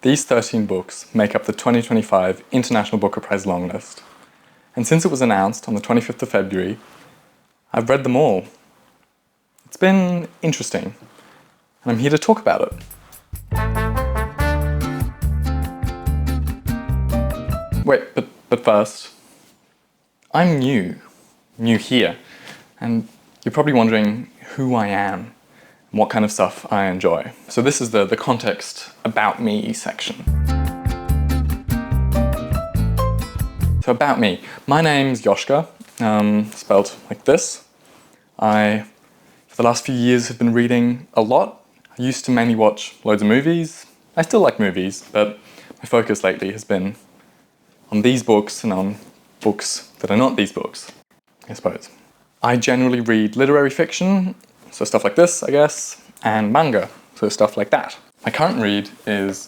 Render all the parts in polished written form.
These 13 books make up the 2025 International Booker Prize longlist. And since it was announced on the 25th of February, I've read them all. It's been interesting, and I'm here to talk about it. Wait, but first, I'm new here, and you're probably wondering who I am and what kind of stuff I enjoy. So this is the context about me section. So about me, my name's Yoshka, spelled like this. I, for the last few years, have been reading a lot. I used to mainly watch loads of movies. I still like movies, but my focus lately has been on these books and on books that are not these books, I suppose. I generally read literary fiction, so stuff like this, I guess, and manga, so stuff like that. My current read is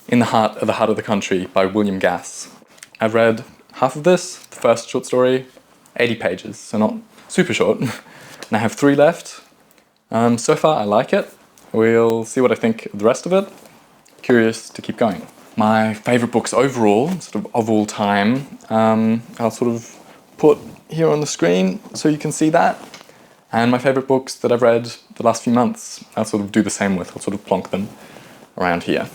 In the Heart of the Country by William Gass. I've read half of this, the first short story, 80 pages, so not super short, and I have 3 left. So far I like it. We'll see what I think of the rest of it. Curious to keep going. My favourite books overall, sort of all time, I'll sort of put here on the screen so you can see that. And my favourite books that I've read the last few months, I'll sort of do the same with. I'll sort of plonk them around here.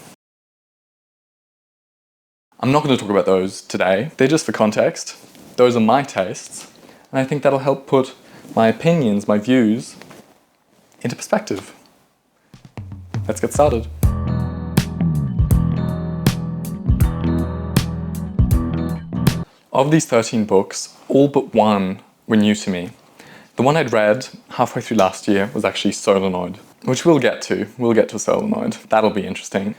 I'm not going to talk about those today. They're just for context. Those are my tastes. And I think that'll help put my opinions, my views, into perspective. Let's get started. Of these 13 books, all but one were new to me. The one I'd read halfway through last year was actually Solenoid, which we'll get to. We'll get to Solenoid. That'll be interesting.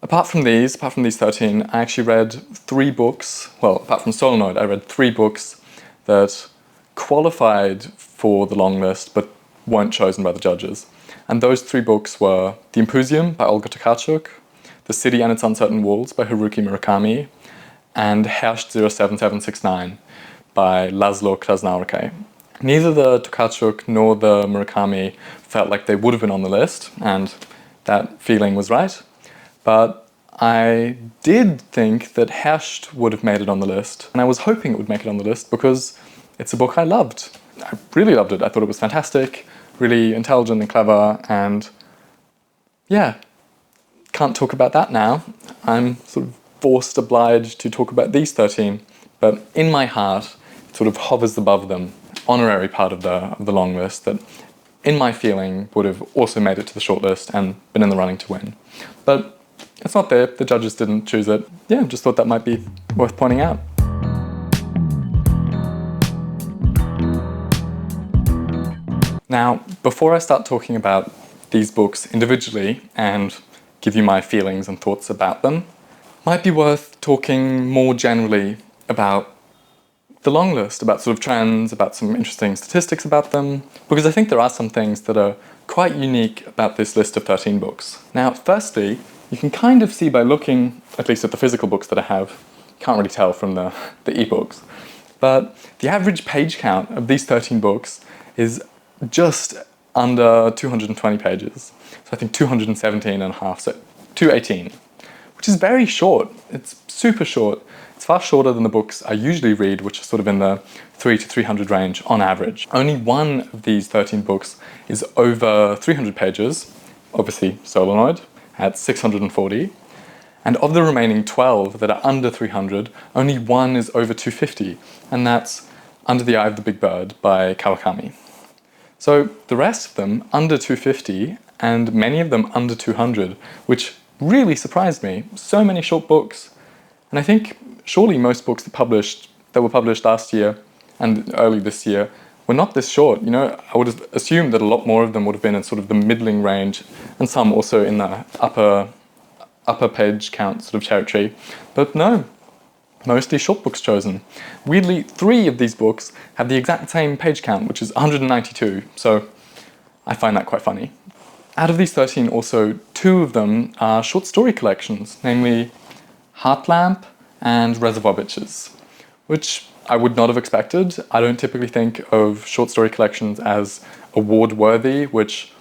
Apart from these 13, I actually read 3 books. Well, apart from Solenoid, I read 3 books that qualified for the long list but weren't chosen by the judges. And those 3 books were The Impusium by Olga Tokarczuk, The City and Its Uncertain Walls by Haruki Murakami, and Herrscht 07769 by Laszlo Krasznahorkai. Neither the Tokarczuk nor the Murakami felt like they would have been on the list, and that feeling was right. But I did think that Herrscht would have made it on the list, and I was hoping it would make it on the list because it's a book I loved. I really loved it. I thought it was fantastic, really intelligent and clever, and yeah, can't talk about that now. I'm sort of forced, obliged to talk about these 13, but in my heart, it sort of hovers above them. Honorary part of the long list that, in my feeling, would have also made it to the shortlist and been in the running to win. But it's not there, the judges didn't choose it. Yeah, just thought that might be worth pointing out. Now, before I start talking about these books individually and give you my feelings and thoughts about them, might be worth talking more generally about the long list, about sort of trends, about some interesting statistics about them, because I think there are some things that are quite unique about this list of 13 books. Now, firstly, you can kind of see by looking, at least at the physical books that I have, can't really tell from the ebooks, but the average page count of these 13 books is just under 220 pages. So I think 217 and a half, so 218, which is very short. It's super short. It's far shorter than the books I usually read, which are sort of in the 300 to 300 range on average. Only one of these 13 books is over 300 pages, obviously Solenoid, at 640. And of the remaining 12 that are under 300, only one is over 250, and that's Under the Eye of the Big Bird by Kawakami. So the rest of them under 250, and many of them under 200, which really surprised me. So many short books. And I think surely most books that were published last year and early this year were not this short. You know, I would have assumed that a lot more of them would have been in sort of the middling range, and some also in the upper page count sort of territory. But no, mostly short books chosen. Weirdly, 3 of these books have the exact same page count, which is 192, so I find that quite funny. Out of these 13 also, 2 of them are short story collections, namely Heartlamp and Reservoir Bitches, which I would not have expected. I don't typically think of short story collections as award-worthy, which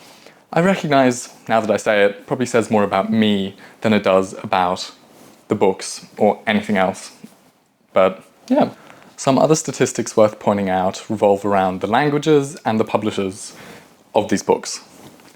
I recognise, now that I say it, probably says more about me than it does about the books or anything else. But yeah, some other statistics worth pointing out revolve around the languages and the publishers of these books.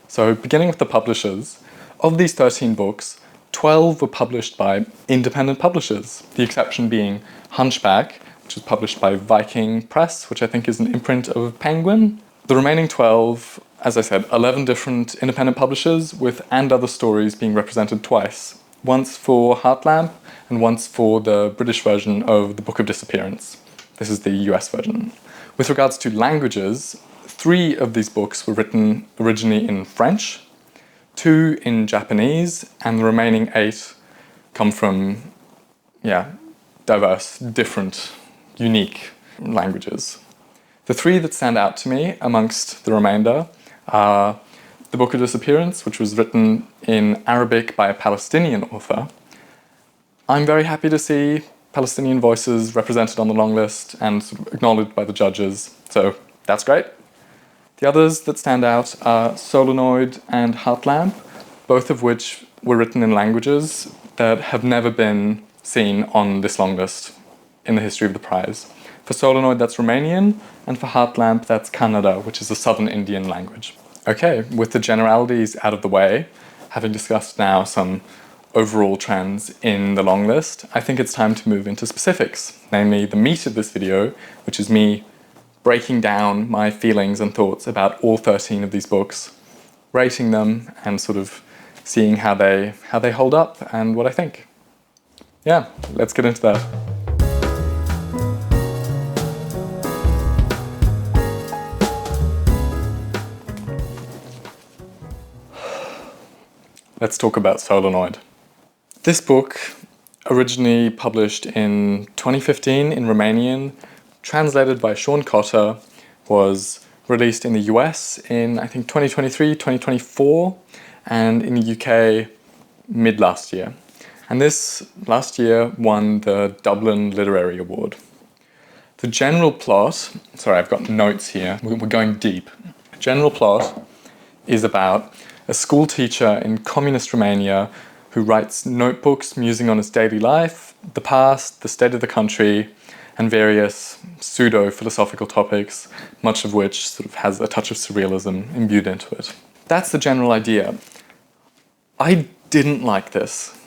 So beginning with the publishers, of these 13 books, 12 were published by independent publishers, the exception being Hunchback, which was published by Viking Press, which I think is an imprint of Penguin. The remaining 12, as I said, 11 different independent publishers with And Other Stories being represented twice. Once for Heartlamp and once for the British version of the Book of Disappearance. This is the US version. With regards to languages, 3 of these books were written originally in French, 2 in Japanese, and the remaining 8 come from, diverse, different, unique languages. The 3 that stand out to me amongst the remainder are the Book of Disappearance, which was written in Arabic by a Palestinian author. I'm very happy to see Palestinian voices represented on the long list and sort of acknowledged by the judges, so that's great. The others that stand out are Solenoid and Heartlamp, both of which were written in languages that have never been seen on this long list in the history of the prize. For Solenoid, that's Romanian, and for Heartlamp, that's Kannada, which is a southern Indian language. Okay, with the generalities out of the way, having discussed now some overall trends in the long list, I think it's time to move into specifics, namely the meat of this video, which is me breaking down my feelings and thoughts about all 13 of these books, rating them, and sort of seeing how they hold up and what I think. Yeah, let's get into that. Let's talk about Solenoid. This book, originally published in 2015 in Romanian, translated by Sean Cotter, was released in the US in, I think, 2023, 2024, and in the UK mid last year. And this last year won the Dublin Literary Award. The general plot, sorry, I've got notes here, we're going deep. The general plot is about a school teacher in communist Romania who writes notebooks musing on his daily life, the past, the state of the country, and various pseudo-philosophical topics, much of which sort of has a touch of surrealism imbued into it. That's the general idea. I didn't like this,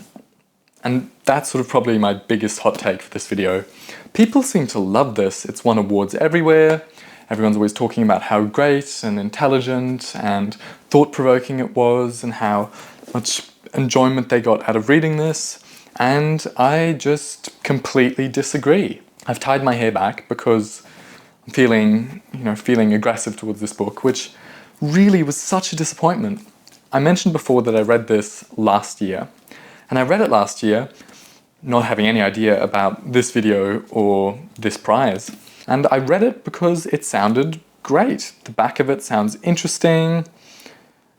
and that's sort of probably my biggest hot take for this video. People seem to love this. It's won awards everywhere. Everyone's always talking about how great and intelligent and thought-provoking it was and how much enjoyment they got out of reading this, and I just completely disagree. I've tied my hair back because I'm feeling aggressive towards this book, which really was such a disappointment. I mentioned before that I read this last year, and I read it last year not having any idea about this video or this prize. And I read it because it sounded great. The back of it sounds interesting.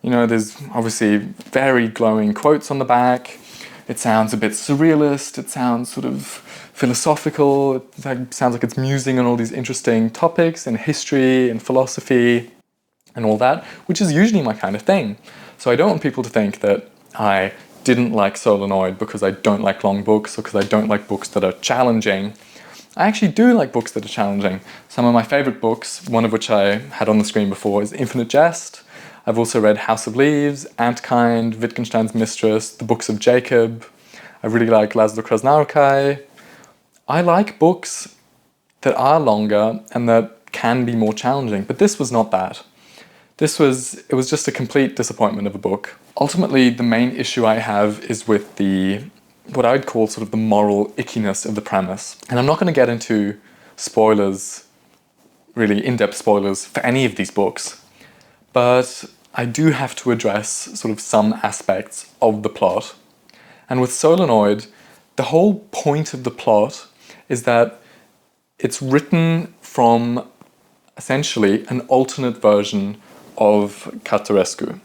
There's obviously very glowing quotes on the back. It sounds a bit surrealist. It sounds sort of philosophical. It sounds like it's musing on all these interesting topics in history and philosophy and all that, which is usually my kind of thing. So I don't want people to think that I didn't like Solenoid because I don't like long books or because I don't like books that are challenging. I actually do like books that are challenging. Some of my favourite books, one of which I had on the screen before, is Infinite Jest. I've also read House of Leaves, Antkind, Wittgenstein's Mistress, The Books of Jacob. I really like Laszlo Krasznahorkai. I like books that are longer and that can be more challenging, but this was not that. It was just a complete disappointment of a book. Ultimately, the main issue I have is with what I would call sort of the moral ickiness of the premise. And I'm not going to get into spoilers, really in-depth spoilers for any of these books, but I do have to address sort of some aspects of the plot. And with Solenoid, the whole point of the plot is that it's written from essentially an alternate version of Cartarescu.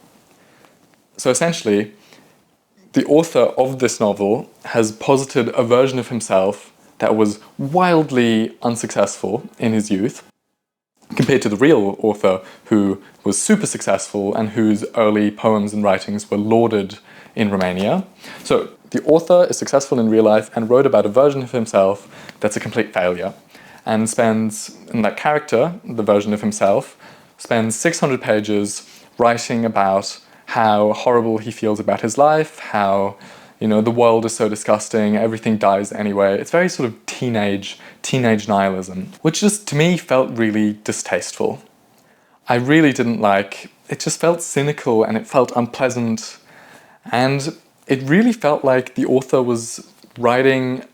So essentially, the author of this novel has posited a version of himself that was wildly unsuccessful in his youth, compared to the real author, who was super successful and whose early poems and writings were lauded in Romania. So the author is successful in real life and wrote about a version of himself that's a complete failure, and that character, the version of himself, spends 600 pages writing about how horrible he feels about his life, how, the world is so disgusting, everything dies anyway. It's very sort of teenage nihilism, which just, to me, felt really distasteful. I really didn't like, it just felt cynical and it felt unpleasant, and it really felt like the author was writing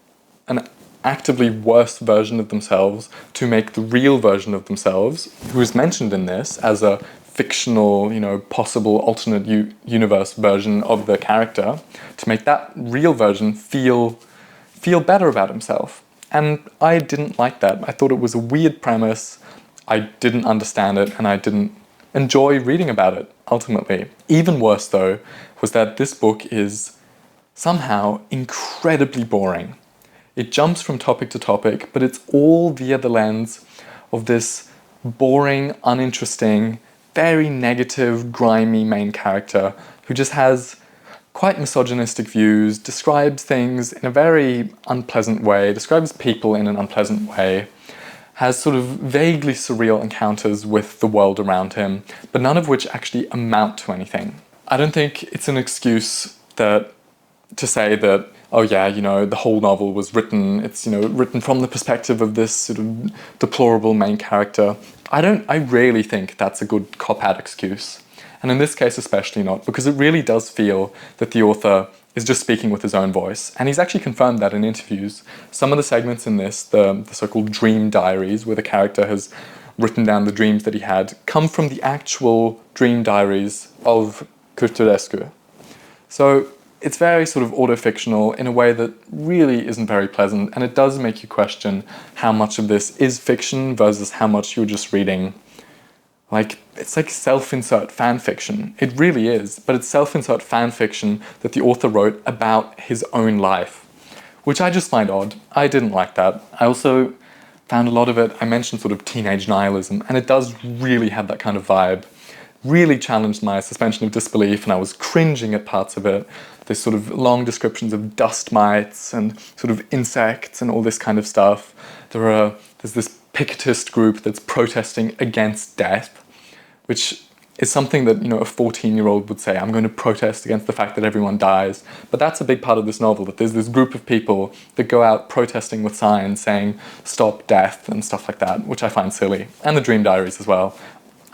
an actively worse version of themselves to make the real version of themselves, who is mentioned in this as a fictional, possible alternate universe version of the character, to make that real version feel better about himself. And I didn't like that. I thought it was a weird premise. I didn't understand it, and I didn't enjoy reading about it, ultimately. Even worse, though, was that this book is somehow incredibly boring. It jumps from topic to topic, but it's all via the lens of this boring, uninteresting, very negative, grimy main character who just has quite misogynistic views, describes things in a very unpleasant way, describes people in an unpleasant way, has sort of vaguely surreal encounters with the world around him, but none of which actually amount to anything. I don't think it's an excuse to say that, oh yeah, the whole novel was written from the perspective of this sort of deplorable main character. I rarely think that's a good cop-out excuse. And in this case especially not, because it really does feel that the author is just speaking with his own voice. And he's actually confirmed that in interviews. Some of the segments in this, the so-called dream diaries, where the character has written down the dreams that he had, come from the actual dream diaries of Curturescu. So it's very sort of auto-fictional in a way that really isn't very pleasant, and it does make you question how much of this is fiction versus how much you're just reading. It's like self-insert fan fiction. It really is, but it's self-insert fan fiction that the author wrote about his own life, which I just find odd. I didn't like that. I also found a lot of it, I mentioned sort of teenage nihilism, and it does really have that kind of vibe. Really challenged my suspension of disbelief, and I was cringing at parts of it. There's sort of long descriptions of dust mites and sort of insects and all this kind of stuff. There's this picetist group that's protesting against death, which is something that, a 14-year-old would say, I'm going to protest against the fact that everyone dies. But that's a big part of this novel, that there's this group of people that go out protesting with signs saying, stop death and stuff like that, which I find silly. And the dream diaries as well.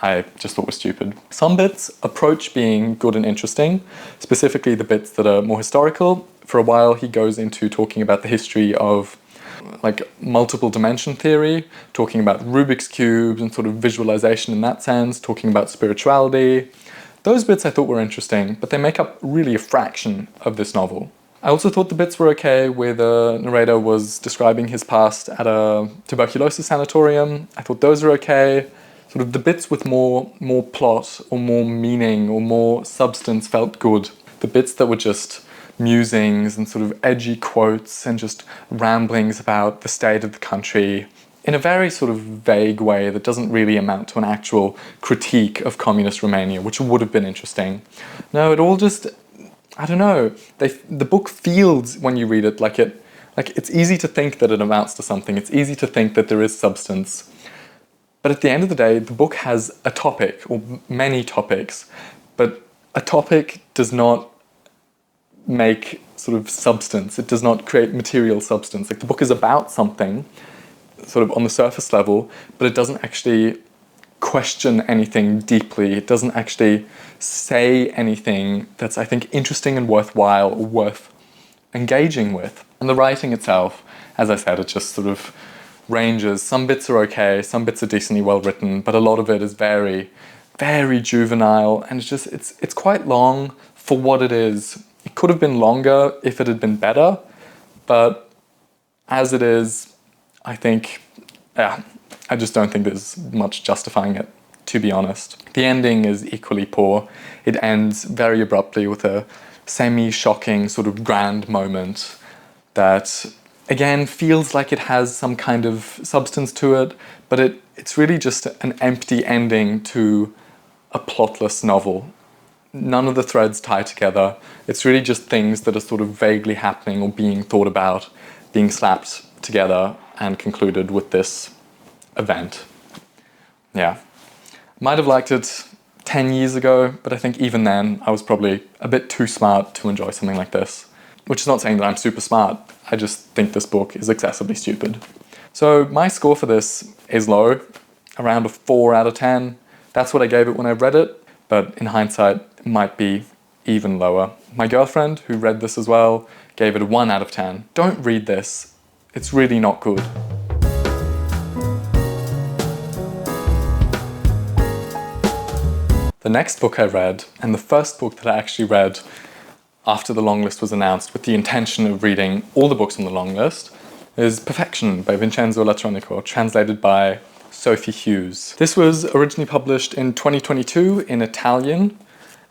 I just thought were stupid. Some bits approach being good and interesting, specifically the bits that are more historical. For a while he goes into talking about the history of multiple dimension theory, talking about Rubik's cubes and sort of visualization in that sense, talking about spirituality. Those bits I thought were interesting, but they make up really a fraction of this novel. I also thought the bits were okay where the narrator was describing his past at a tuberculosis sanatorium. I thought those were okay. Sort of the bits with more plot or more meaning or more substance felt good. The bits that were just musings and sort of edgy quotes and just ramblings about the state of the country in a very sort of vague way that doesn't really amount to an actual critique of communist Romania, which would have been interesting. No, it all just, I don't know. The book feels, when you read it, like it's easy to think that it amounts to something. It's easy to think that there is substance. But at the end of the day, the book has a topic, or many topics, but a topic does not make sort of substance. It does not create material substance. The book is about something, sort of on the surface level, but it doesn't actually question anything deeply. It doesn't actually say anything that's, I think, interesting and worthwhile or worth engaging with. And the writing itself, as I said, it just sort of ranges. Some bits are okay, some bits are decently well written, but a lot of it is very, very juvenile, and it's quite long for what it is. It could have been longer if it had been better, but as it is, I think, I just don't think there's much justifying it, to be honest. The ending is equally poor. It ends very abruptly with a semi-shocking sort of grand moment that again, feels like it has some kind of substance to it, but it's really just an empty ending to a plotless novel. None of the threads tie together. It's really just things that are sort of vaguely happening or being thought about, being slapped together and concluded with this event. Yeah. Might have liked it 10 years ago, but I think even then I was probably a bit too smart to enjoy something like this. Which is not saying that I'm super smart, I just think this book is excessively stupid. So my score for this is low, around a 4 out of 10. That's what I gave it when I read it, but in hindsight, it might be even lower. My girlfriend, who read this as well, gave it a 1 out of 10. Don't read this, it's really not good. The next book I read, and the first book that I actually read after the long list was announced with the intention of reading all the books on the long list, is Perfection by Vincenzo Latronico, translated by Sophie Hughes. This was originally published in 2022 in Italian,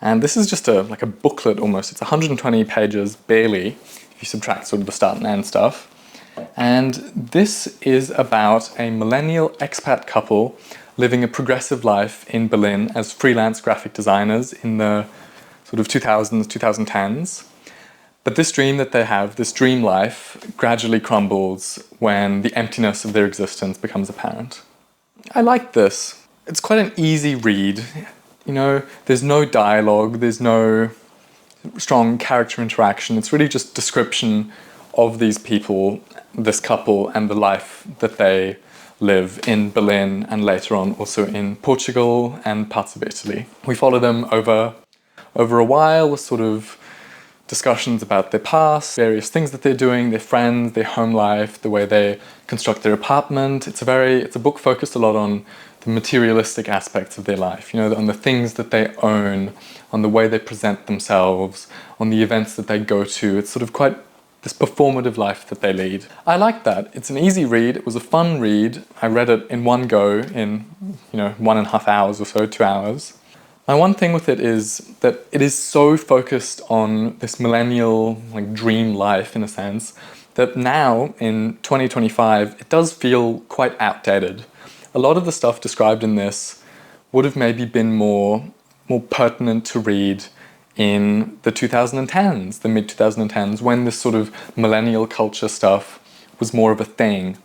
and this is just like a booklet almost. It's 120 pages, barely, if you subtract sort of the start and end stuff. And this is about a millennial expat couple living a progressive life in Berlin as freelance graphic designers in the sort of 2000s, 2010s. But this dream that they have, this dream life, gradually crumbles when the emptiness of their existence becomes apparent. I like this. It's quite an easy read. You know, there's no dialogue, there's no strong character interaction. It's really just description of these people, this couple, and the life that they live in Berlin and later on also in Portugal and parts of Italy. We follow them over a while with sort of discussions about their past, various things that they're doing, their friends, their home life, the way they construct their apartment. It's a book focused a lot on the materialistic aspects of their life, you know, on the things that they own, on the way they present themselves, on the events that they go to. It's sort of quite this performative life that they lead. I like that. It's an easy read. It was a fun read. I read it in one go in, 1.5 hours or so, 2 hours. My one thing with it is that it is so focused on this millennial dream life in a sense that now in 2025 it does feel quite outdated. A lot of the stuff described in this would have maybe been more pertinent to read in the 2010s, the mid-2010s, when this sort of millennial culture stuff was more of a thing.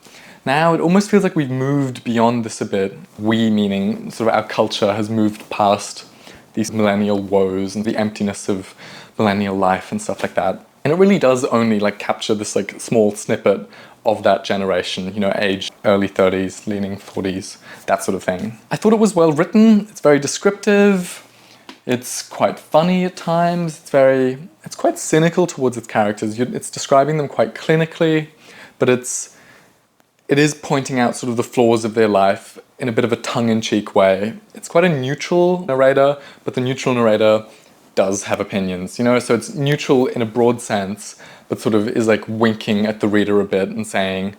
Now it almost feels like we've moved beyond this a bit. We, meaning sort of our culture, has moved past these millennial woes and the emptiness of millennial life and stuff like that. And it really does only capture this small snippet of that generation, age early 30s, leaning 40s, that sort of thing. I thought it was well written. It's very descriptive. It's quite funny at times. It's quite cynical towards its characters. It's describing them quite clinically, but it is pointing out sort of the flaws of their life in a bit of a tongue-in-cheek way. It's quite a neutral narrator, but the neutral narrator does have opinions, so it's neutral in a broad sense, but sort of is winking at the reader a bit and saying,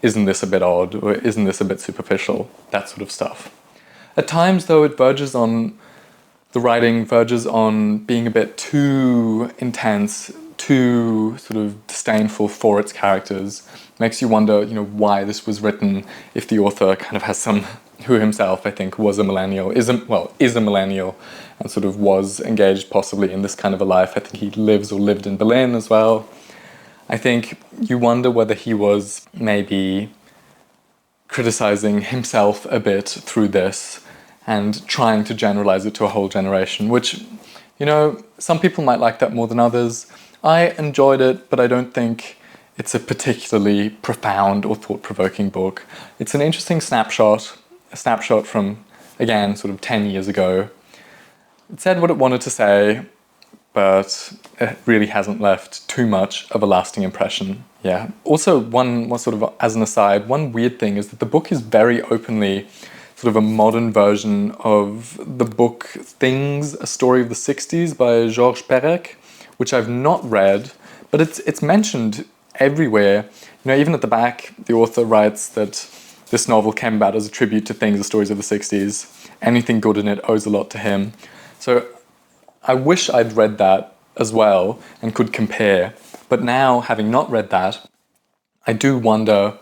isn't this a bit odd, or isn't this a bit superficial, that sort of stuff. At times, though, the writing verges on being a bit too intense, too sort of disdainful for its characters. Makes you wonder, why this was written, if the author kind of has who himself, I think, was a millennial, is a millennial, and sort of was engaged possibly in this kind of a life. I think he lives or lived in Berlin as well. I think you wonder whether he was maybe criticizing himself a bit through this and trying to generalize it to a whole generation, which, some people might like that more than others. I enjoyed it, but I don't think it's a particularly profound or thought-provoking book. It's an interesting snapshot, a snapshot from, again, sort of 10 years ago. It said what it wanted to say, but it really hasn't left too much of a lasting impression. Yeah. Also, one sort of as an aside, one weird thing is that the book is very openly sort of a modern version of the book Things, A Story of the 60s by Georges Perec, which I've not read, but it's mentioned everywhere. Even at the back, the author writes that this novel came about as a tribute to Things, The Stories of the 60s. Anything good in it owes a lot to him. So I wish I'd read that as well and could compare. But now, having not read that, I do wonder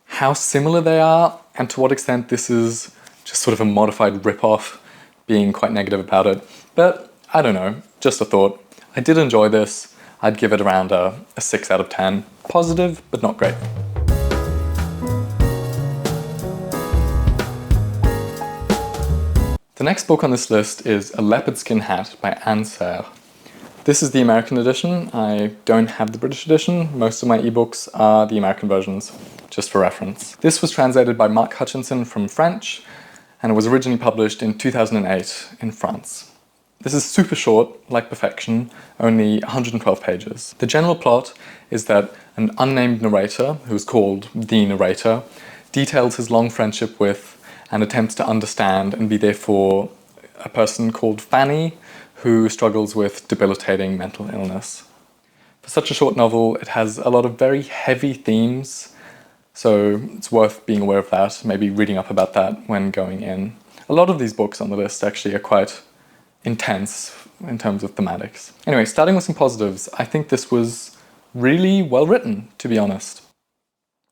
how similar they are and to what extent this is just sort of a modified rip-off, being quite negative about it. But I don't know, just a thought. I did enjoy this. I'd give it around a 6 out of 10. Positive, but not great. The next book on this list is A Leopard-Skin Hat by Anne Serre. This is the American edition. I don't have the British edition. Most of my ebooks are the American versions, just for reference. This was translated by Mark Hutchinson from French, and it was originally published in 2008 in France. This is super short, like perfection, only 112 pages. The general plot is that an unnamed narrator, who's called the narrator, details his long friendship with and attempts to understand and be there for a person called Fanny, who struggles with debilitating mental illness. For such a short novel, it has a lot of very heavy themes, so it's worth being aware of that, maybe reading up about that when going in. A lot of these books on the list actually are quite intense in terms of thematics. Anyway, starting with some positives, I think this was really well written, to be honest.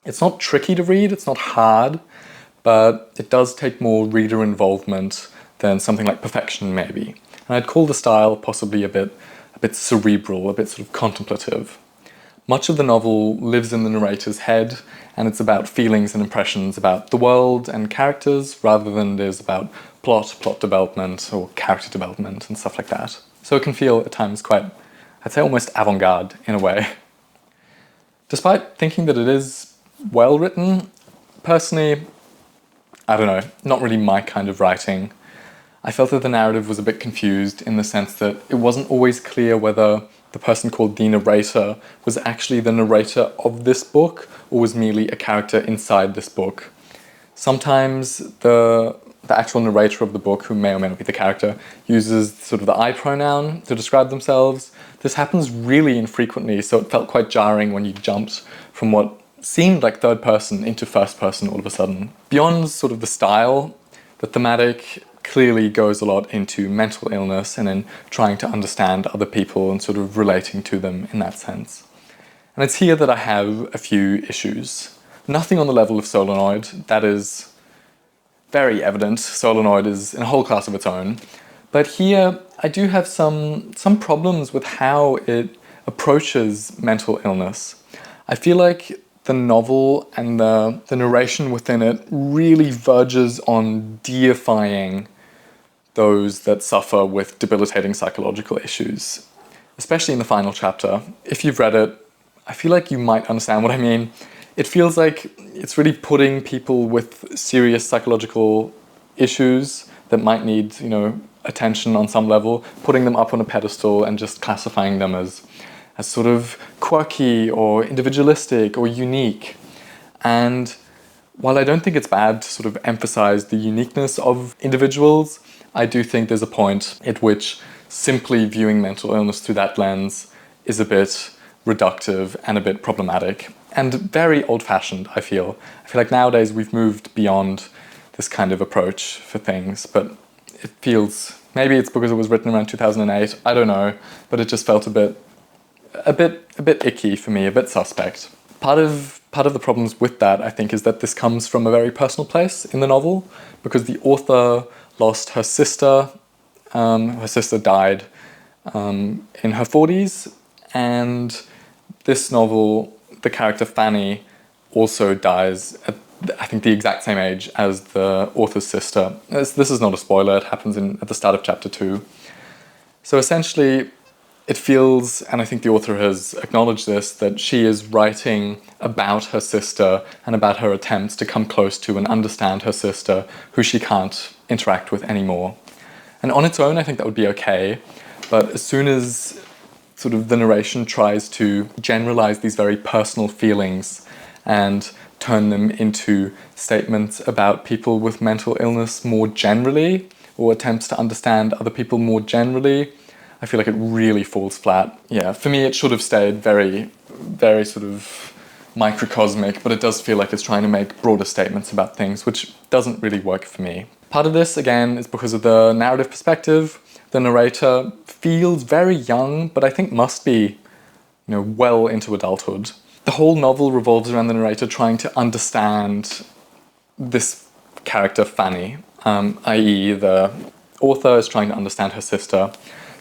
It's not tricky to read, it's not hard, but it does take more reader involvement than something like Perfection, maybe. And I'd call the style possibly a bit cerebral, a bit sort of contemplative. Much of the novel lives in the narrator's head, and it's about feelings and impressions about the world and characters, rather than it is about plot development, or character development, and stuff like that. So it can feel at times quite, I'd say almost avant-garde in a way. Despite thinking that it is well written, personally, I don't know, not really my kind of writing. I felt that the narrative was a bit confused in the sense that it wasn't always clear whether the person called the narrator was actually the narrator of this book or was merely a character inside this book. Sometimes the actual narrator of the book, who may or may not be the character, uses sort of the I pronoun to describe themselves. This happens really infrequently, so it felt quite jarring when you jumped from what seemed like third person into first person all of a sudden. Beyond sort of the style, the thematic clearly goes a lot into mental illness and in trying to understand other people and sort of relating to them in that sense. And it's here that I have a few issues. Nothing on the level of Solenoid, that is very evident. Solenoid is in a whole class of its own. But here I do have some problems with how it approaches mental illness. I feel like the novel and the narration within it really verges on deifying those that suffer with debilitating psychological issues, especially in the final chapter. If you've read it, I feel like you might understand what I mean. It feels like it's really putting people with serious psychological issues that might need, attention on some level, putting them up on a pedestal and just classifying them as sort of quirky or individualistic or unique. And while I don't think it's bad to sort of emphasize the uniqueness of individuals, I do think there's a point at which simply viewing mental illness through that lens is a bit reductive and a bit problematic and very old-fashioned, I feel. I feel like nowadays we've moved beyond this kind of approach for things, but it feels, maybe it's because it was written around 2008, I don't know, but it just felt a bit icky for me, a bit suspect. Part of the problems with that, I think, is that this comes from a very personal place in the novel, because the author lost her sister. Her sister died in her 40s, and this novel, the character Fanny, also dies at, I think, the exact same age as the author's sister. This is not a spoiler, it happens at the start of chapter 2. So essentially, it feels, and I think the author has acknowledged this, that she is writing about her sister and about her attempts to come close to and understand her sister, who she can't interact with anymore. And on its own, I think that would be okay, but as soon as sort of the narration tries to generalize these very personal feelings and turn them into statements about people with mental illness more generally, or attempts to understand other people more generally, I feel like it really falls flat. Yeah, for me it should have stayed very, very sort of microcosmic, but it does feel like it's trying to make broader statements about things, which doesn't really work for me. Part of this, again, is because of the narrative perspective. The narrator feels very young, but I think must be, well into adulthood. The whole novel revolves around the narrator trying to understand this character, Fanny, i.e. the author is trying to understand her sister.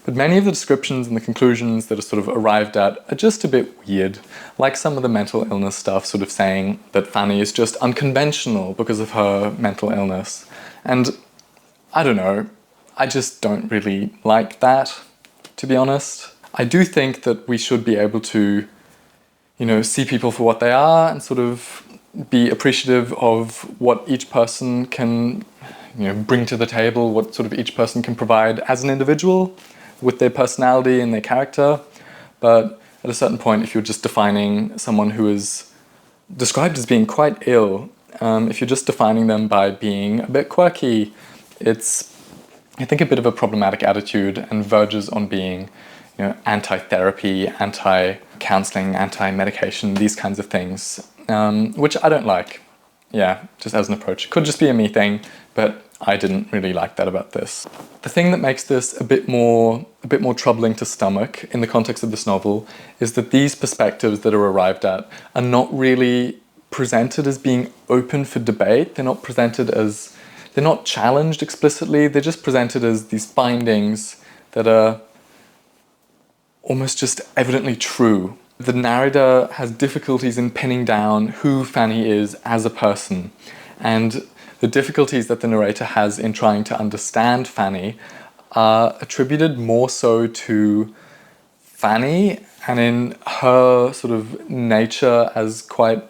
But many of the descriptions and the conclusions that are sort of arrived at are just a bit weird, like some of the mental illness stuff, sort of saying that Fanny is just unconventional because of her mental illness. And I don't know, I just don't really like that, to be honest. I do think that we should be able to, see people for what they are and sort of be appreciative of what each person can, bring to the table, what sort of each person can provide as an individual with their personality and their character. But at a certain point, if you're just defining someone who is described as being quite ill, if you're just defining them by being a bit quirky, it's, I think, a bit of a problematic attitude and verges on being, anti-therapy, anti-counseling, anti-medication, these kinds of things, which I don't like. Yeah, just as an approach. Could just be a me thing, but I didn't really like that about this. The thing that makes this a bit more troubling to stomach in the context of this novel is that these perspectives that are arrived at are not really presented as being open for debate. They're not presented as, they're not challenged explicitly. They're just presented as these findings that are almost just evidently true. The narrator has difficulties in pinning down who Fanny is as a person, and the difficulties that the narrator has in trying to understand Fanny are attributed more so to Fanny and in her sort of nature as quite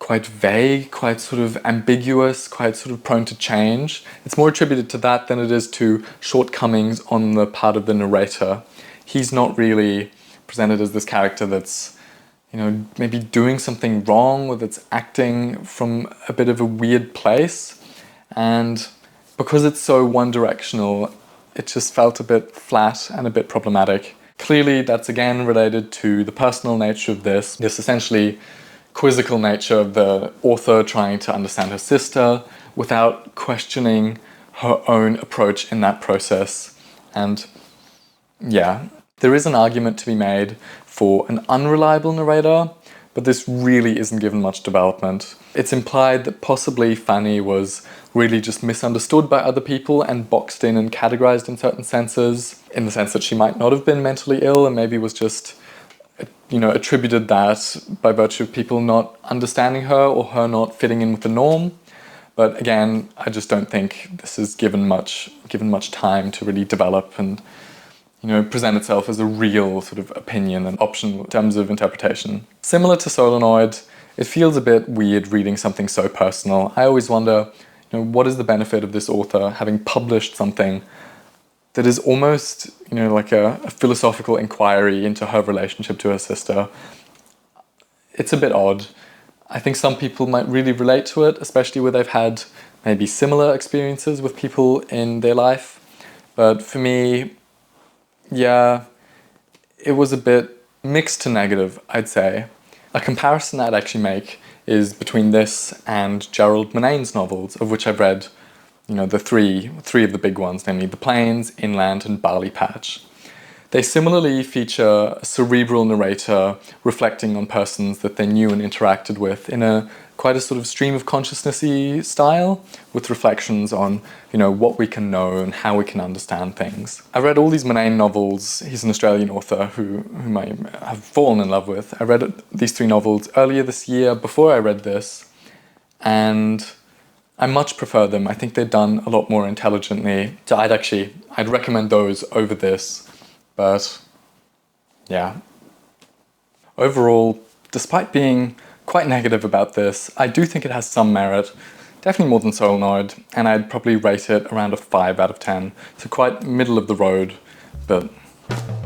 vague, quite sort of ambiguous, quite sort of prone to change. It's more attributed to that than it is to shortcomings on the part of the narrator. He's not really presented as this character that's, maybe doing something wrong or that's acting from a bit of a weird place. And because it's so one-directional, it just felt a bit flat and a bit problematic. Clearly, that's again related to the personal nature of this essentially quizzical nature of the author trying to understand her sister without questioning her own approach in that process. And yeah, there is an argument to be made for an unreliable narrator, but this really isn't given much development. It's implied that possibly Fanny was really just misunderstood by other people and boxed in and categorized in certain senses, in the sense that she might not have been mentally ill and maybe was just, attributed that by virtue of people not understanding her or her not fitting in with the norm. But again, I just don't think this is given much time to really develop and present itself as a real sort of opinion and option in terms of interpretation. Similar to Solenoid, it feels a bit weird reading something so personal. I always wonder, what is the benefit of this author having published something that is almost, like a philosophical inquiry into her relationship to her sister? It's a bit odd. I think some people might really relate to it, especially where they've had maybe similar experiences with people in their life. But for me, yeah, it was a bit mixed to negative, I'd say. A comparison I'd actually make is between this and Gerald Murnane's novels, of which I've read, the three of the big ones, namely The Plains, Inland, and Barley Patch. They similarly feature a cerebral narrator reflecting on persons that they knew and interacted with in quite a sort of stream of consciousness-y style, with reflections on, what we can know and how we can understand things. I read all these Murnane novels. He's an Australian author whom I have fallen in love with. I read these 3 novels earlier this year before I read this, and I much prefer them. I think they're done a lot more intelligently. So I'd recommend those over this. But yeah, overall, despite being quite negative about this, I do think it has some merit, definitely more than Solenoid, and I'd probably rate it around a 5 out of 10. So quite middle of the road, but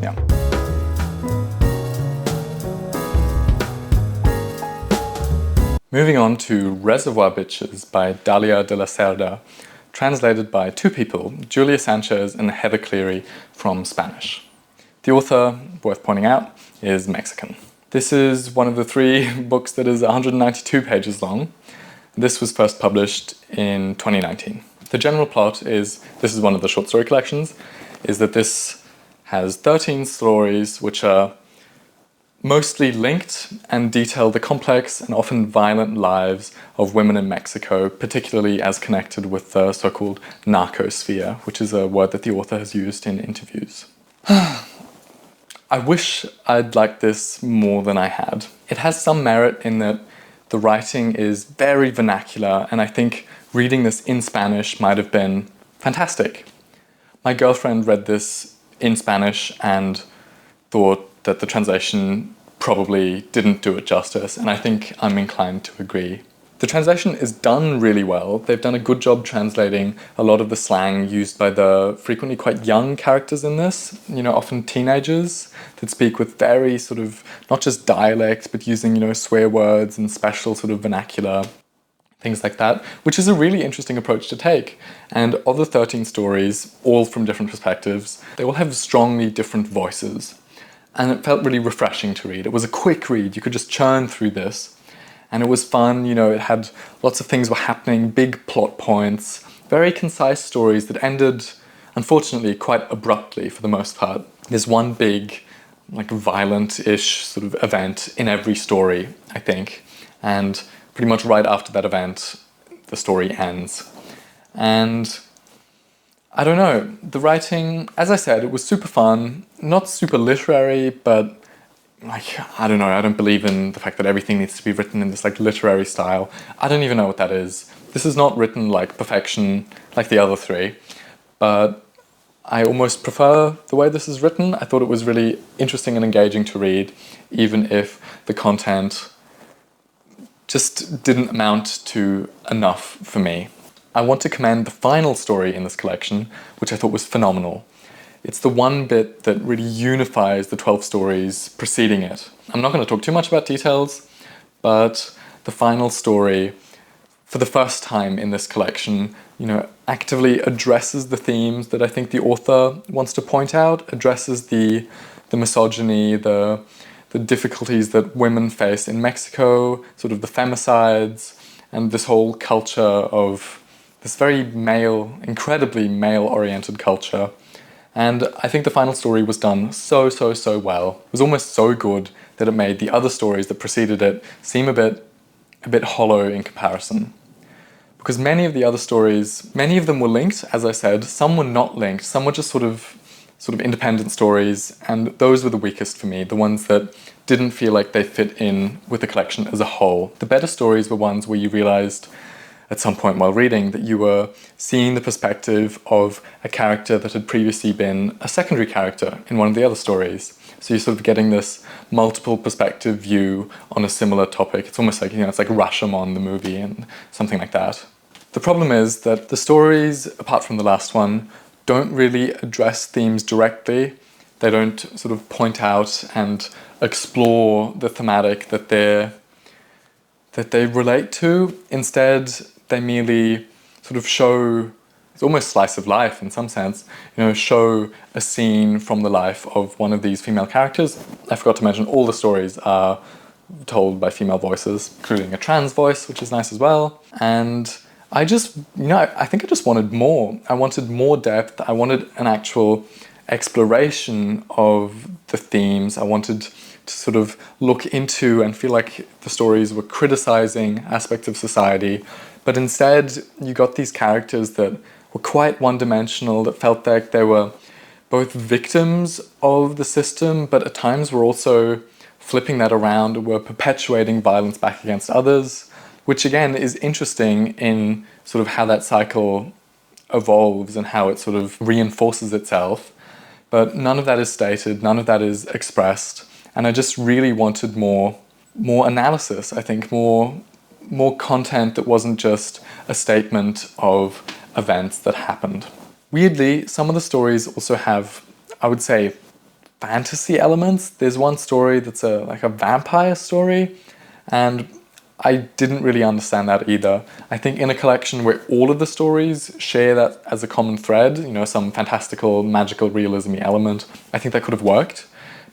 yeah. Moving on to Reservoir Bitches by Dalia de la Cerda, translated by 2 people, Julia Sanchez and Heather Cleary, from Spanish. The author, worth pointing out, is Mexican. This is one of the 3 books that is 192 pages long. This was first published in 2019. The general plot is, this is one of the short story collections, is that this has 13 stories which are mostly linked and detail the complex and often violent lives of women in Mexico, particularly as connected with the so-called narcosphere, which is a word that the author has used in interviews. I wish I'd liked this more than I had. It has some merit in that the writing is very vernacular, and I think reading this in Spanish might have been fantastic. My girlfriend read this in Spanish and thought that the translation probably didn't do it justice, and I think I'm inclined to agree. The translation is done really well. They've done a good job translating a lot of the slang used by the frequently quite young characters in this, often teenagers that speak with very sort of, not just dialect, but using, swear words and special sort of vernacular, things like that, which is a really interesting approach to take. And of the 13 stories, all from different perspectives, they all have strongly different voices. And it felt really refreshing to read. It was a quick read. You could just churn through this. And it was fun, it had lots of things were happening, big plot points, very concise stories that ended, unfortunately, quite abruptly for the most part. There's one big, violent-ish sort of event in every story, I think. And pretty much right after that event, the story ends. And I don't know, the writing, as I said, it was super fun, not super literary, but I don't know, I don't believe in the fact that everything needs to be written in this literary style. I don't even know what that is. This is not written like perfection like the other three, but I almost prefer the way this is written. I thought it was really interesting and engaging to read, even if the content just didn't amount to enough for me. I want to commend the final story in this collection, which I thought was phenomenal. It's the one bit that really unifies the 12 stories preceding it. I'm not going to talk too much about details, but the final story, for the first time in this collection, actively addresses the themes that I think the author wants to point out, addresses the misogyny, the difficulties that women face in Mexico, sort of the femicides, and this whole culture of this very male, incredibly male-oriented culture. And I think the final story was done so well. It was almost so good that it made the other stories that preceded it seem a bit hollow in comparison. Because many of the other stories, many of them were linked, as I said, some were not linked, some were just sort of independent stories, and those were the weakest for me, the ones that didn't feel like they fit in with the collection as a whole. The better stories were ones where you realized at some point while reading that you were seeing the perspective of a character that had previously been a secondary character in one of the other stories. So you're sort of getting this multiple perspective view on a similar topic. It's almost like, it's like Rashomon, the movie, and something like that. The problem is that the stories, apart from the last one, don't really address themes directly. They don't sort of point out and explore the thematic that they relate to. Instead, they merely sort of show, it's almost slice of life in some sense, show a scene from the life of one of these female characters. I forgot to mention all the stories are told by female voices, including a trans voice, which is nice as well. And I just, I think I just wanted more. I wanted more depth. I wanted an actual exploration of the themes. I wanted to sort of look into and feel like the stories were criticizing aspects of society. But instead, you got these characters that were quite one-dimensional, that felt like they were both victims of the system, but at times were also flipping that around, were perpetuating violence back against others, which again is interesting in sort of how that cycle evolves and how it sort of reinforces itself. But none of that is stated, none of that is expressed. And I just really wanted more analysis, I think, more content that wasn't just a statement of events that happened. Weirdly, some of the stories also have, I would say, fantasy elements. There's one story that's like a vampire story, and I didn't really understand that either. I think in a collection where all of the stories share that as a common thread, some fantastical, magical realism-y element, I think that could have worked.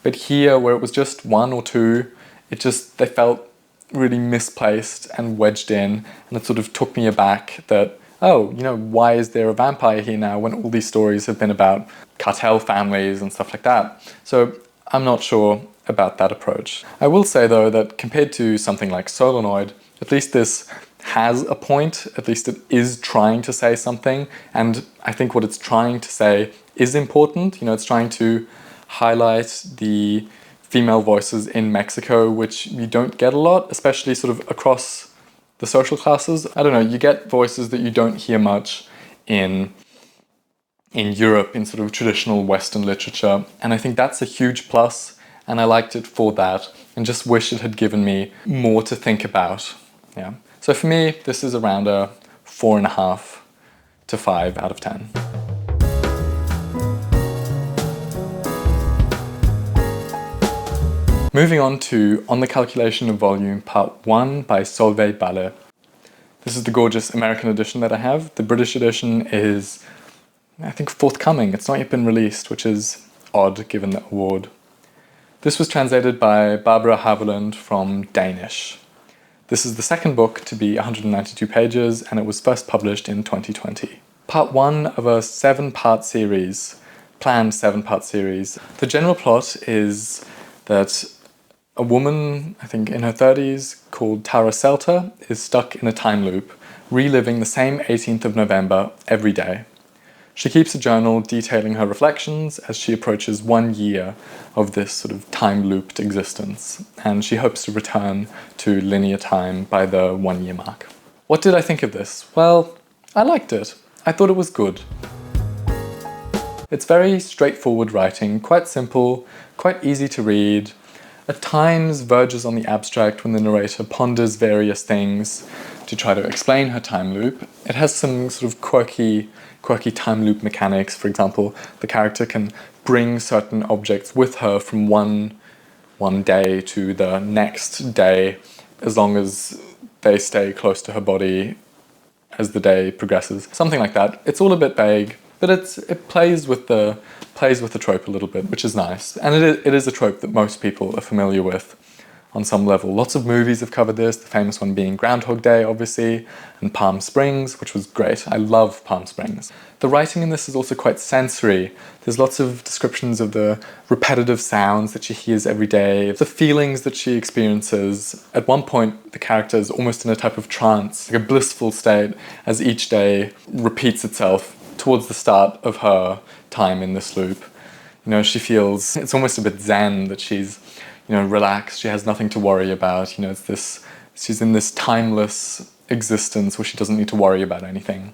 But here, where it was just one or two, they felt really misplaced and wedged in, and it sort of took me aback that, why is there a vampire here now when all these stories have been about cartel families and stuff like that? So I'm not sure. about that approach. I will say though that compared to something like Solenoid, at least this has a point, at least it is trying to say something, and I think what it's trying to say is important. You know, it's trying to highlight the female voices in Mexico, which you don't get a lot, especially sort of across the social classes. I don't know, you get voices that you don't hear much in Europe, in sort of traditional Western literature, and I think that's a huge plus, and I liked it for that, and just wish it had given me more to think about. Yeah. So for me, this is around a 4.5 to 5 out of 10. Moving on to On the Calculation of Volume, Part 1 by Solveig Balle. This is the gorgeous American edition that I have. The British edition is, I think, forthcoming. It's not yet been released, which is odd given the award. This was translated by Barbara Haviland from Danish. This is the second book to be 192 pages, and it was first published in 2020. Part 1 of a 7-part series, planned 7-part series. The general plot is that a woman, I think in her 30s, called Tara Selter, is stuck in a time loop, reliving the same 18th of November every day. She keeps a journal detailing her reflections as she approaches 1 year of this sort of time-looped existence, and she hopes to return to linear time by the 1 year mark. What did I think of this? Well, I liked it. I thought it was good. It's very straightforward writing, quite simple, quite easy to read. At times verges on the abstract when the narrator ponders various things to try to explain her time loop. It has some sort of quirky time loop mechanics. For example, the character can bring certain objects with her from one day to the next day, as long as they stay close to her body as the day progresses. Something like that. It's all a bit vague, but it plays with the trope a little bit, which is nice. And it is a trope that most people are familiar with on some level. Lots of movies have covered this, the famous one being Groundhog Day, obviously, and Palm Springs, which was great. I love Palm Springs. The writing in this is also quite sensory. There's lots of descriptions of the repetitive sounds that she hears every day, the feelings that she experiences. At one point, the character is almost in a type of trance, like a blissful state, as each day repeats itself towards the start of her time in this loop. You know, she feels, it's almost a bit zen that she's, you know, relaxed, she has nothing to worry about, you know, she's in this timeless existence where she doesn't need to worry about anything.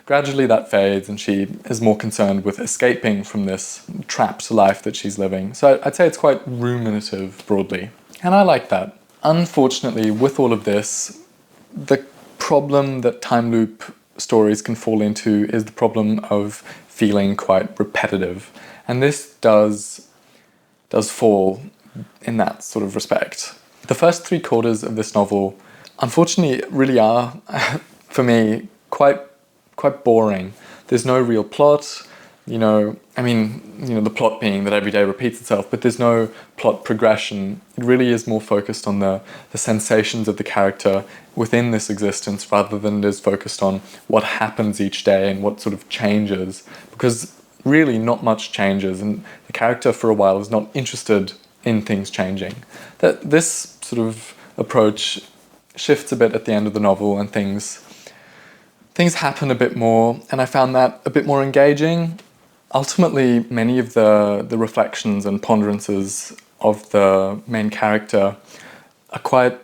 Gradually that fades and she is more concerned with escaping from this trapped life that she's living. So I'd say it's quite ruminative broadly, and I like that. Unfortunately, with all of this, the problem that time loop stories can fall into is the problem of feeling quite repetitive, and this does fall in that sort of respect. The first 3/4 of this novel, unfortunately, really are, for me, quite boring. There's no real plot, you know, the plot being that every day repeats itself, but there's no plot progression. It really is more focused on the sensations of the character within this existence, rather than it is focused on what happens each day and what sort of changes, because really not much changes, and the character for a while is not interested in things changing. That this sort of approach shifts a bit at the end of the novel, and things happen a bit more, and I found that a bit more engaging. Ultimately, many of the reflections and ponderances of the main character are quite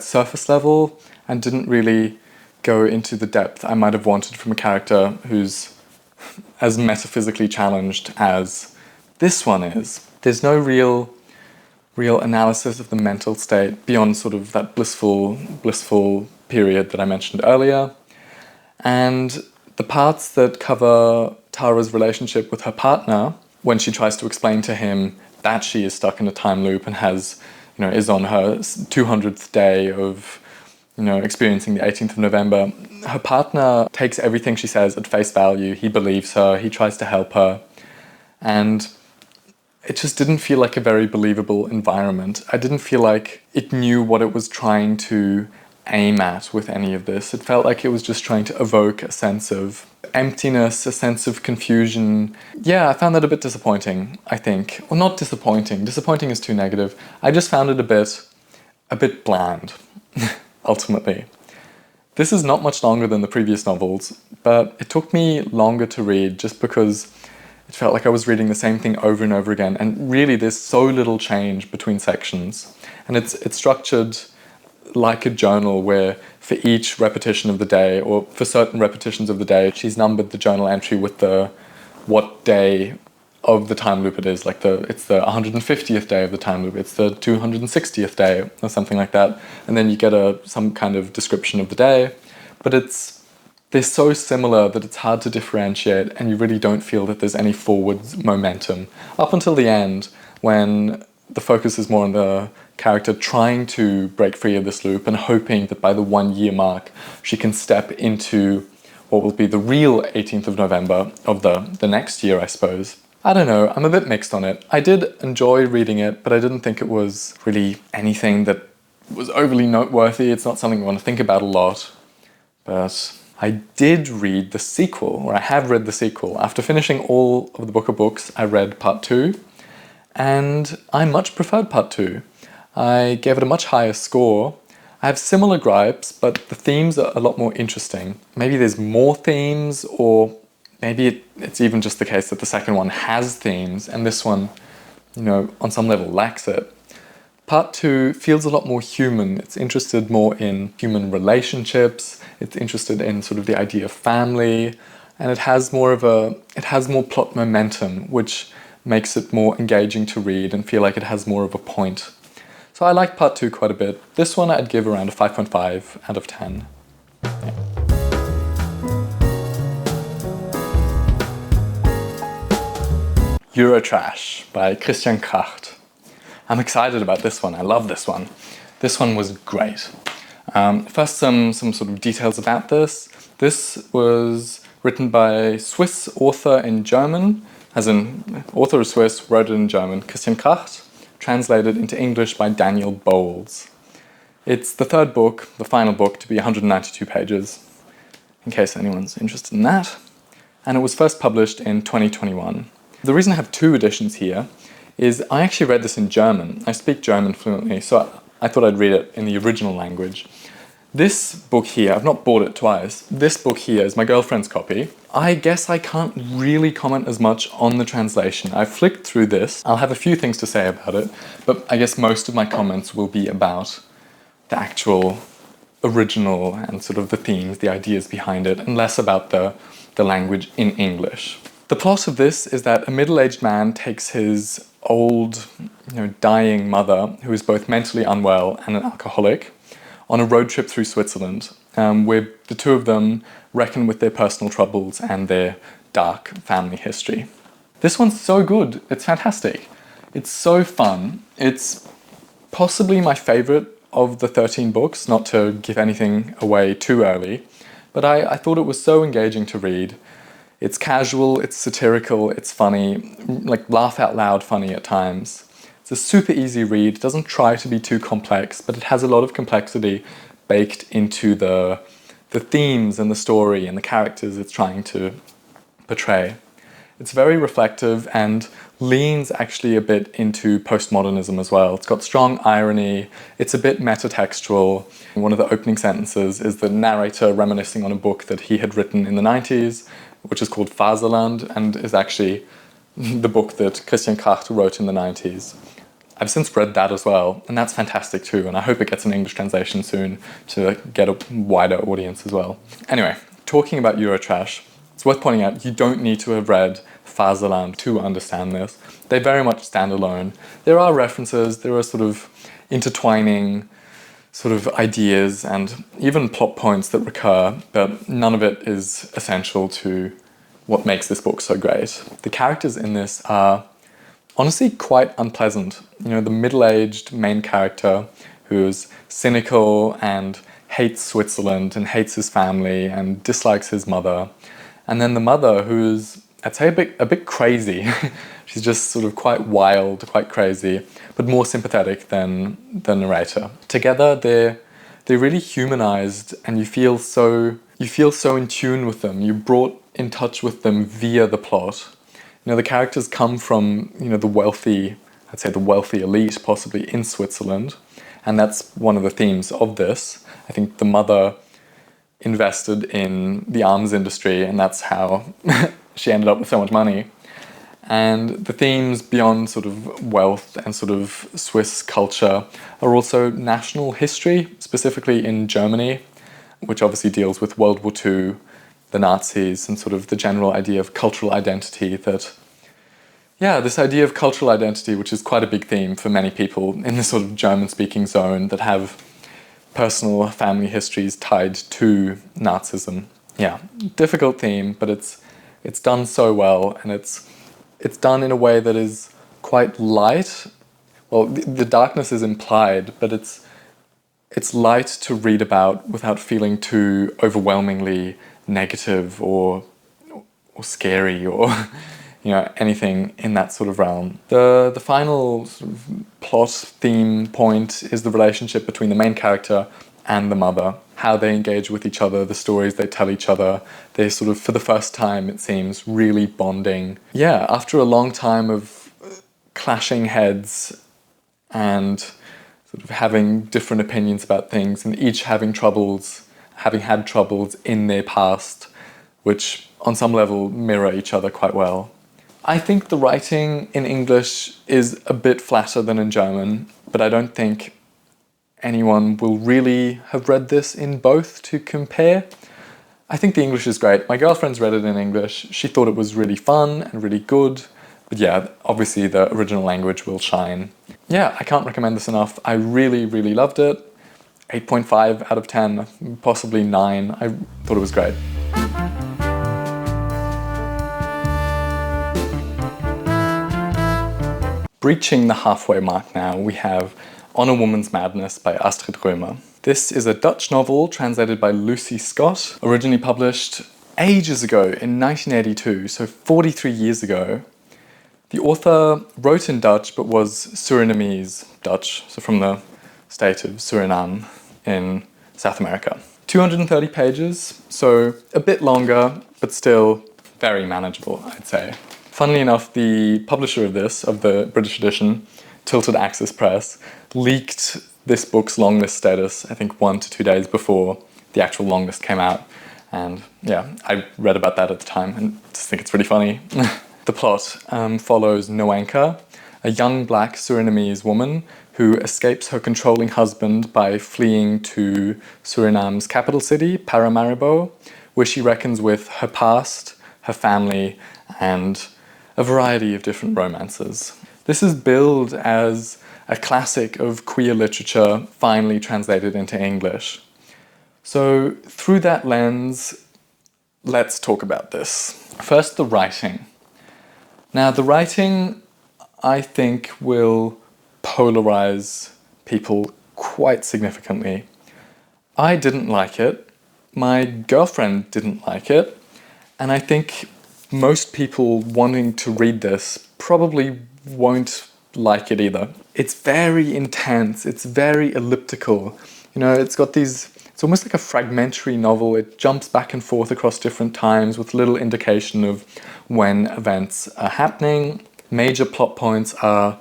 surface level, and didn't really go into the depth I might have wanted from a character who's as metaphysically challenged as this one is. There's no real analysis of the mental state beyond sort of that blissful period that I mentioned earlier. And the parts that cover Tara's relationship with her partner, when she tries to explain to him that she is stuck in a time loop and is on her 200th day of, experiencing the 18th of November, her partner takes everything she says at face value. He believes her, he tries to help her, and it just didn't feel like a very believable environment. I didn't feel like it knew what it was trying to aim at with any of this. It felt like it was just trying to evoke a sense of emptiness, a sense of confusion. Yeah, I found that a bit disappointing, I think. Well, not disappointing. Disappointing is too negative. I just found it a bit bland, ultimately. This is not much longer than the previous novels, but it took me longer to read just because it felt like I was reading the same thing over and over again, and really there's so little change between sections. And it's structured like a journal where for each repetition of the day, or for certain repetitions of the day, she's numbered the journal entry with the what day of the time loop it is. Like it's the 150th day of the time loop, it's the 260th day, or something like that. And then you get some kind of description of the day. But they're so similar that it's hard to differentiate, and you really don't feel that there's any forward momentum. Up until the end, when the focus is more on the character trying to break free of this loop and hoping that by the 1 year mark she can step into what will be the real 18th of November of the next year, I suppose. I don't know, I'm a bit mixed on it. I did enjoy reading it, but I didn't think it was really anything that was overly noteworthy. It's not something I want to think about a lot. But I did read the sequel, or I have read the sequel. After finishing all of the Book of Books, I read part 2, and I much preferred part 2. I gave it a much higher score. I have similar gripes, but the themes are a lot more interesting. Maybe there's more themes, or maybe it's even just the case that the second one has themes, and this one, on some level lacks it. Part 2 feels a lot more human. It's interested more in human relationships. It's interested in sort of the idea of family, and it has more plot momentum, which makes it more engaging to read and feel like it has more of a point. So I like part 2 quite a bit. This one I'd give around a 5.5 out of 10. Yeah. Eurotrash by Christian Kracht. I'm excited about this one. I love this one. This one was great. First, some sort of details about this. This was written by a Swiss author in German, as in author is Swiss, wrote it in German, Christian Kracht, translated into English by Daniel Bowles. It's the third book, the final book, to be 192 pages, in case anyone's interested in that. And it was first published in 2021. The reason I have 2 editions here is I actually read this in German. I speak German fluently, so I thought I'd read it in the original language. This book here, I've not bought it twice, this book here is my girlfriend's copy. I guess I can't really comment as much on the translation. I flicked through this. I'll have a few things to say about it, but I guess most of my comments will be about the actual original and sort of the themes, the ideas behind it, and less about the language in English. The plot of this is that a middle-aged man takes his old, dying mother, who is both mentally unwell and an alcoholic, on a road trip through Switzerland, where the two of them reckon with their personal troubles and their dark family history. This one's so good. It's fantastic. It's so fun. It's possibly my favorite of the 13 books, not to give anything away too early, but I thought it was so engaging to read. It's casual, it's satirical, it's funny, like laugh out loud funny at times. It's a super easy read, it doesn't try to be too complex, but it has a lot of complexity baked into the themes and the story and the characters it's trying to portray. It's very reflective and leans actually a bit into postmodernism as well. It's got strong irony, it's a bit metatextual. One of the opening sentences is the narrator reminiscing on a book that he had written in the 90s, which is called Faserland, and is actually the book that Christian Kracht wrote in the 90s. I've since read that as well, and that's fantastic too, and I hope it gets an English translation soon to get a wider audience as well. Anyway, talking about Eurotrash, it's worth pointing out you don't need to have read Faserland to understand this. They very much stand alone. There are references, there are sort of intertwining sort of ideas and even plot points that recur, but none of it is essential to what makes this book so great. The characters in this are honestly quite unpleasant. The middle-aged main character who's cynical and hates Switzerland and hates his family and dislikes his mother. And then the mother who's, I'd say, a bit crazy. She's just sort of quite wild, quite crazy, but more sympathetic than the narrator. Together, they're really humanized, and you feel so You feel so in tune with them. You're brought in touch with them via the plot. The characters come from, the wealthy, I'd say the wealthy elite, possibly in Switzerland. And that's one of the themes of this. I think the mother invested in the arms industry, and that's how she ended up with so much money. And the themes beyond sort of wealth and sort of Swiss culture are also national history, specifically in Germany, which obviously deals with World War II, the Nazis, and sort of the general idea of cultural identity that, this idea of cultural identity, which is quite a big theme for many people in this sort of German-speaking zone that have personal family histories tied to Nazism. Yeah, difficult theme, but it's done so well, and it's done in a way that is quite light. Well, the darkness is implied, but it's light to read about without feeling too overwhelmingly negative or scary or anything in that sort of realm. The final sort of plot theme point is the relationship between the main character and the mother, how they engage with each other, the stories they tell each other. They sort of, for the first time, it seems, really bonding. Yeah, after a long time of clashing heads and sort of having different opinions about things, and each having had troubles in their past, which on some level mirror each other quite well. I think the writing in English is a bit flatter than in German, but I don't think anyone will really have read this in both to compare. I think the English is great. My girlfriend's read it in English. She thought it was really fun and really good. But yeah, obviously the original language will shine. Yeah, I can't recommend this enough. I really, really loved it. 8.5 out of 10, possibly 9. I thought it was great. Breaching the halfway mark now, we have On a Woman's Madness by Astrid Römer. This is a Dutch novel translated by Lucy Scott, originally published ages ago in 1982, so 43 years ago. The author wrote in Dutch but was Surinamese Dutch, so from the state of Suriname in South America. 230 pages, so a bit longer, but still very manageable, I'd say. Funnily enough, the publisher of the British edition, Tilted Axis Press, leaked this book's longlist status, I think 1 to 2 days before the actual longlist came out. And yeah, I read about that at the time and just think it's really funny. The plot follows Noanka, a young black Surinamese woman who escapes her controlling husband by fleeing to Suriname's capital city, Paramaribo, where she reckons with her past, her family, and a variety of different romances. This is billed as a classic of queer literature finally translated into English. So through that lens, let's talk about this. First, the writing. Now, the writing, I think, will polarize people quite significantly. I didn't like it. My girlfriend didn't like it. And I think most people wanting to read this probably won't like it either. It's very intense. It's very elliptical. It's got it's almost like a fragmentary novel. It jumps back and forth across different times with little indication of when events are happening. Major plot points are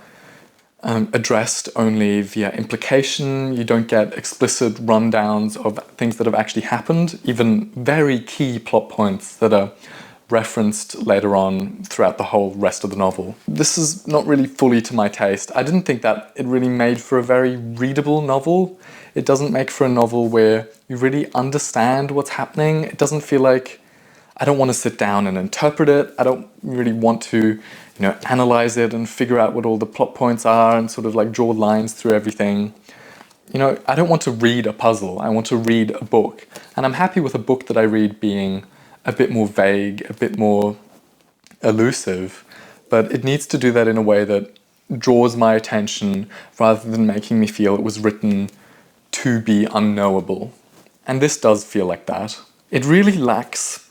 addressed only via implication. You don't get explicit rundowns of things that have actually happened, even very key plot points that are referenced later on throughout the whole rest of the novel. This is not really fully to my taste. I didn't think that it really made for a very readable novel. It doesn't make for a novel where you really understand what's happening. It doesn't feel like I don't want to sit down and interpret it. I don't really want to, analyze it and figure out what all the plot points are and sort of like draw lines through everything. I don't want to read a puzzle. I want to read a book. And I'm happy with a book that I read being a bit more vague, a bit more elusive, but it needs to do that in a way that draws my attention rather than making me feel it was written to be unknowable. And this does feel like that. It really lacks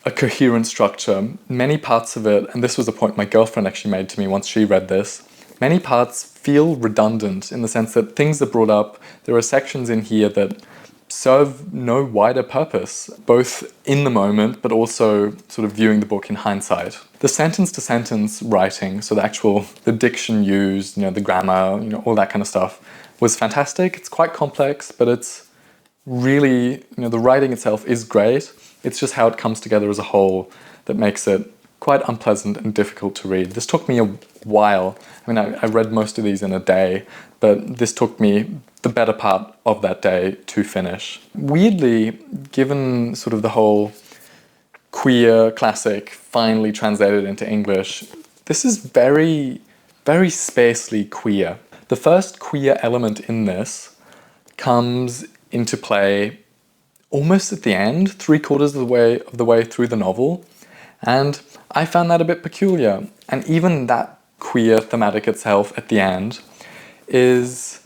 a coherent structure. Many parts of it, and this was a point my girlfriend actually made to me once she read this, many parts feel redundant in the sense that things are brought up. There are sections in here that serve no wider purpose, both in the moment but also sort of viewing the book in hindsight. The sentence-to-sentence writing, so the diction used, the grammar, all that kind of stuff, was fantastic. It's quite complex, but it's really, the writing itself is great. It's just how it comes together as a whole that makes it quite unpleasant and difficult to read. This took me a while. I mean, I read most of these in a day, but this took me the better part of that day to finish. Weirdly, given sort of the whole queer classic finally translated into English, this is very, very spacely queer. The first queer element in this comes into play almost at the end, 3/4 of the way through the novel, and I found that a bit peculiar. And even that queer thematic itself at the end is,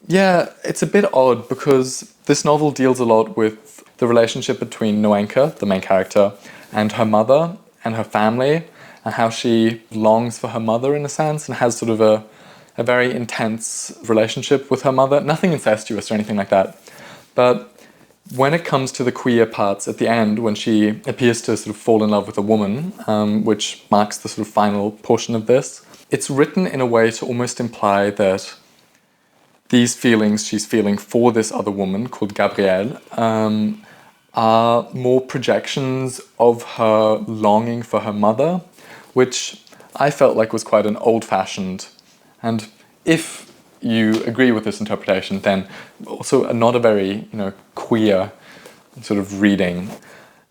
it's a bit odd, because this novel deals a lot with the relationship between Noenka, the main character, and her mother and her family, and how she longs for her mother in a sense, and has sort of a very intense relationship with her mother. Nothing incestuous or anything like that. But when it comes to the queer parts at the end, when she appears to sort of fall in love with a woman, which marks the sort of final portion of this, it's written in a way to almost imply that these feelings she's feeling for this other woman called Gabrielle are more projections of her longing for her mother, which I felt like was quite an old-fashioned, and if you agree with this interpretation, then also not a very, queer sort of reading.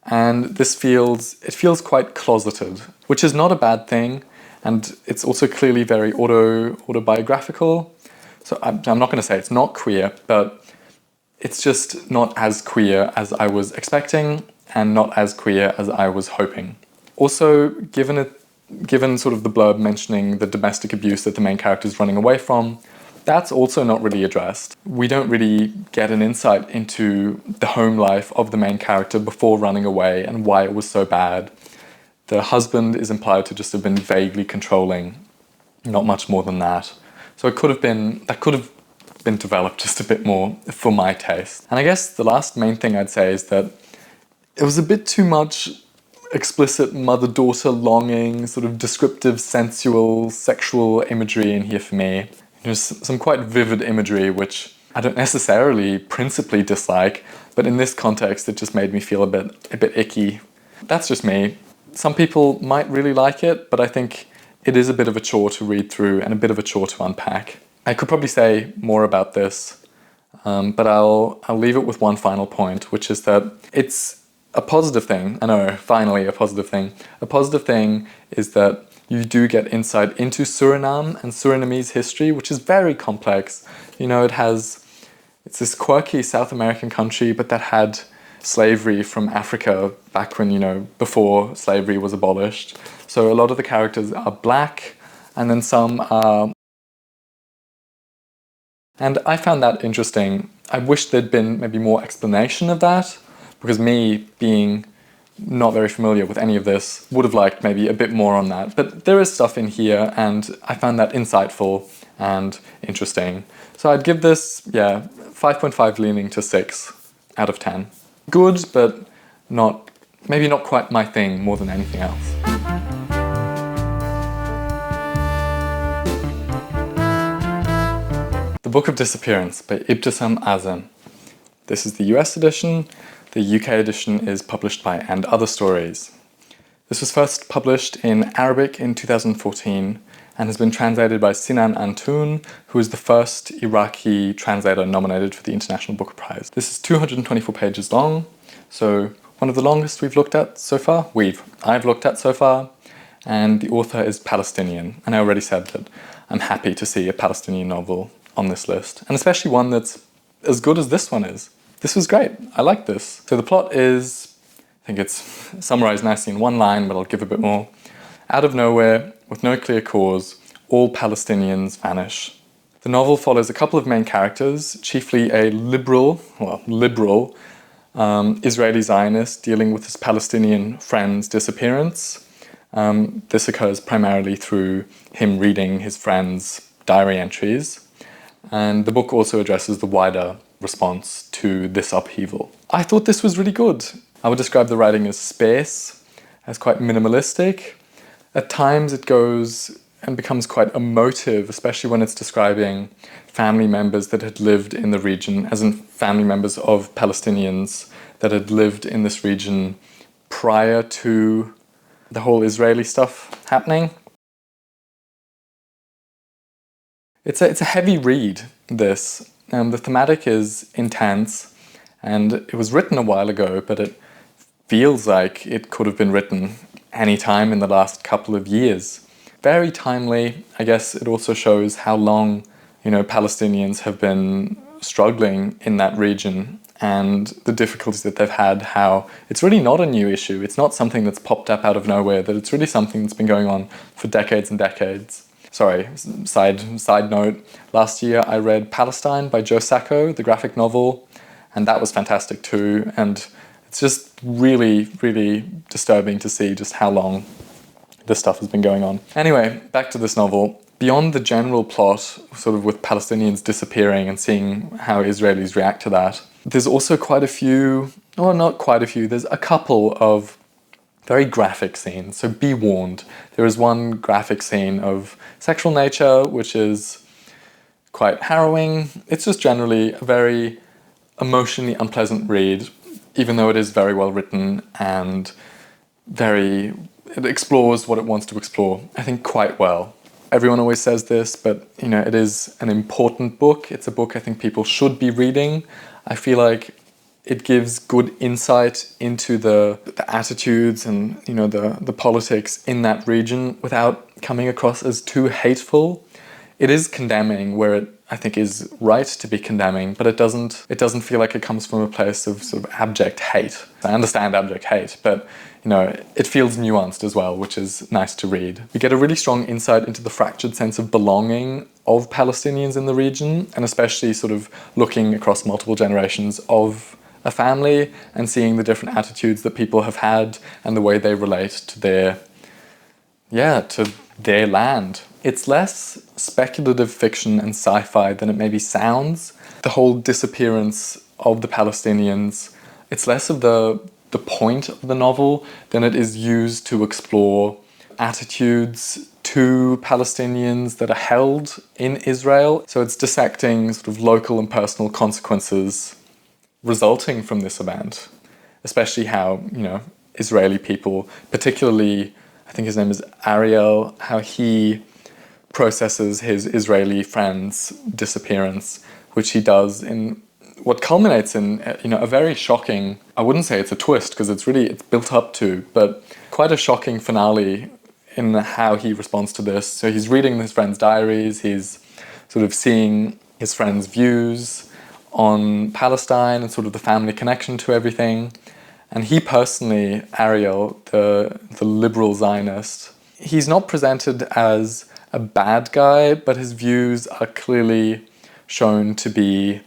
And this feels quite closeted, which is not a bad thing, and it's also clearly very autobiographical. So I'm not going to say it's not queer, but it's just not as queer as I was expecting, and not as queer as I was hoping. Also, given sort of the blurb mentioning the domestic abuse that the main character is running away from, that's also not really addressed. We don't really get an insight into the home life of the main character before running away and why it was so bad. The husband is implied to just have been vaguely controlling, not much more than that. So that could have been developed just a bit more for my taste. And I guess the last main thing I'd say is that it was a bit too much explicit mother-daughter longing, sort of descriptive, sensual, sexual imagery in here for me. There's some quite vivid imagery, which I don't necessarily principally dislike, but in this context it just made me feel a bit icky. That's just me. Some people might really like it, but I think it is a bit of a chore to read through and a bit of a chore to unpack. I could probably say more about this, but I'll leave it with one final point, which is that it's a positive thing. I know, finally a positive thing. A positive thing is that you do get insight into Suriname and Surinamese history, which is very complex. It's this quirky South American country, but that had slavery from Africa back when, before slavery was abolished. So a lot of the characters are black, and then some are... And I found that interesting. I wish there'd been maybe more explanation of that, because me being not very familiar with any of this would have liked maybe a bit more on that. But there is stuff in here, and I found that insightful and interesting. So I'd give this, 5.5 leaning to 6 out of 10. Good, but maybe not quite my thing more than anything else. The Book of Disappearance by Ibtisam Azam. This is the US edition. The UK edition is published by And Other Stories. This was first published in Arabic in 2014 and has been translated by Sinan Antoun, who is the first Iraqi translator nominated for the International Booker Prize. This is 224 pages long, so one of the longest we've looked at so far. I've looked at so far, and the author is Palestinian. And I already said that I'm happy to see a Palestinian novel on this list, and especially one that's as good as this one is. This was great. I like this. So the plot is, I think it's summarized nicely in one line, but I'll give a bit more. Out of nowhere, with no clear cause, all Palestinians vanish. The novel follows a couple of main characters, chiefly a liberal Israeli Zionist dealing with his Palestinian friend's disappearance. This occurs primarily through him reading his friend's diary entries. And the book also addresses the wider response to this upheaval. I thought this was really good. I would describe the writing as sparse, as quite minimalistic. At times it goes and becomes quite emotive, especially when it's describing family members that had lived in the region, as in family members of Palestinians that had lived in this region prior to the whole Israeli stuff happening. It's a heavy read, this. The thematic is intense, and it was written a while ago, but it feels like it could have been written any time in the last couple of years. Very timely. I guess it also shows how long, Palestinians have been struggling in that region and the difficulties that they've had, how it's really not a new issue. It's not something that's popped up out of nowhere, that it's really something that's been going on for decades and decades. Sorry, side note, last year I read Palestine by Joe Sacco, the graphic novel, and that was fantastic too. And it's just really, really disturbing to see just how long this stuff has been going on. Anyway, back to this novel. Beyond the general plot, sort of with Palestinians disappearing and seeing how Israelis react to that, there's also quite a few, or not quite a few, there's a couple of very graphic scenes. So be warned. There is one graphic scene of sexual nature, which is quite harrowing. It's just generally a very emotionally unpleasant read, even though it is very well written and it explores what it wants to explore, I think, quite well. Everyone always says this, but it is an important book. It's a book I think people should be reading. I feel like it gives good insight into the attitudes and the politics in that region without coming across as too hateful. It is condemning where it, I think, is right to be condemning, but it doesn't feel like it comes from a place of sort of abject hate. I understand abject hate, but it feels nuanced as well, which is nice to read. We get a really strong insight into the fractured sense of belonging of Palestinians in the region, and especially sort of looking across multiple generations of a family and seeing the different attitudes that people have had and the way they relate to their land. It's less speculative fiction and sci-fi than it maybe sounds. The whole disappearance of the Palestinians, it's less of the point of the novel than it is used to explore attitudes to Palestinians that are held in Israel. So it's dissecting sort of local and personal consequences resulting from this event, especially how, Israeli people, particularly, I think his name is Ariel, how he processes his Israeli friend's disappearance, which he does in what culminates in, a very shocking, I wouldn't say it's a twist because it's built up to, but quite a shocking finale in how he responds to this. So he's reading his friend's diaries, he's sort of seeing his friend's views on Palestine and sort of the family connection to everything. And he personally, Ariel, the liberal Zionist, he's not presented as a bad guy, but his views are clearly shown to be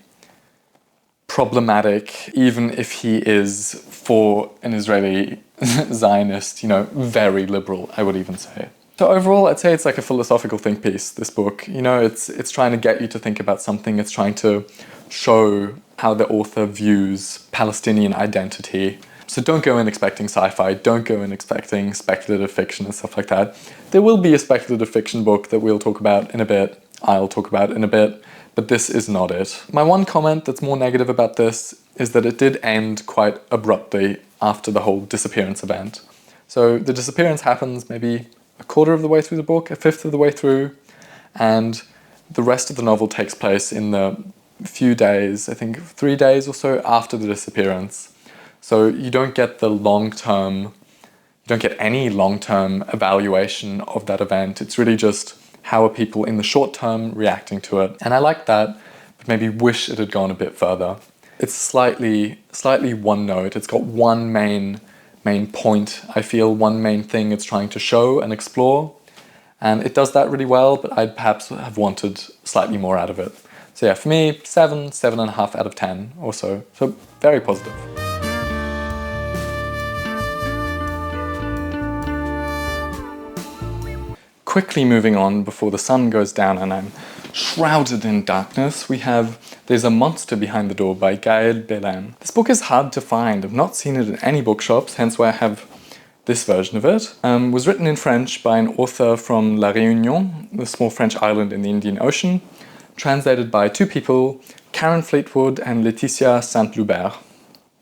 problematic, even if he is, for an Israeli Zionist, very liberal, I would even say. So overall, I'd say it's like a philosophical think piece, this book. It's trying to get you to think about something. It's trying to show how the author views Palestinian identity. So don't go in expecting sci-fi, don't go in expecting speculative fiction and stuff like that. There will be a speculative fiction book that we'll talk about in a bit, I'll talk about in a bit, but this is not it. My one comment that's more negative about this is that it did end quite abruptly after the whole disappearance event. So the disappearance happens maybe a quarter of the way through the book, a fifth of the way through, and the rest of the novel takes place in the few days, I think 3 days or so after the disappearance. So you don't get any long-term evaluation of that event. It's really just how are people in the short term reacting to it. And I like that, but maybe wish it had gone a bit further. It's slightly one note. It's got one main point, I feel, one main thing it's trying to show and explore. And it does that really well, but I'd perhaps have wanted slightly more out of it. So yeah, for me, 7.5 out of 10 or so. So very positive. Quickly moving on before the sun goes down and I'm shrouded in darkness, we have There's a Monster Behind the Door by Gaël Belen. This book is hard to find. I've not seen it in any bookshops, hence why I have this version of it. Was written in French by an author from La Réunion, the small French island in the Indian Ocean, translated by two people, Karen Fleetwood and Laetitia Saint-Loubert.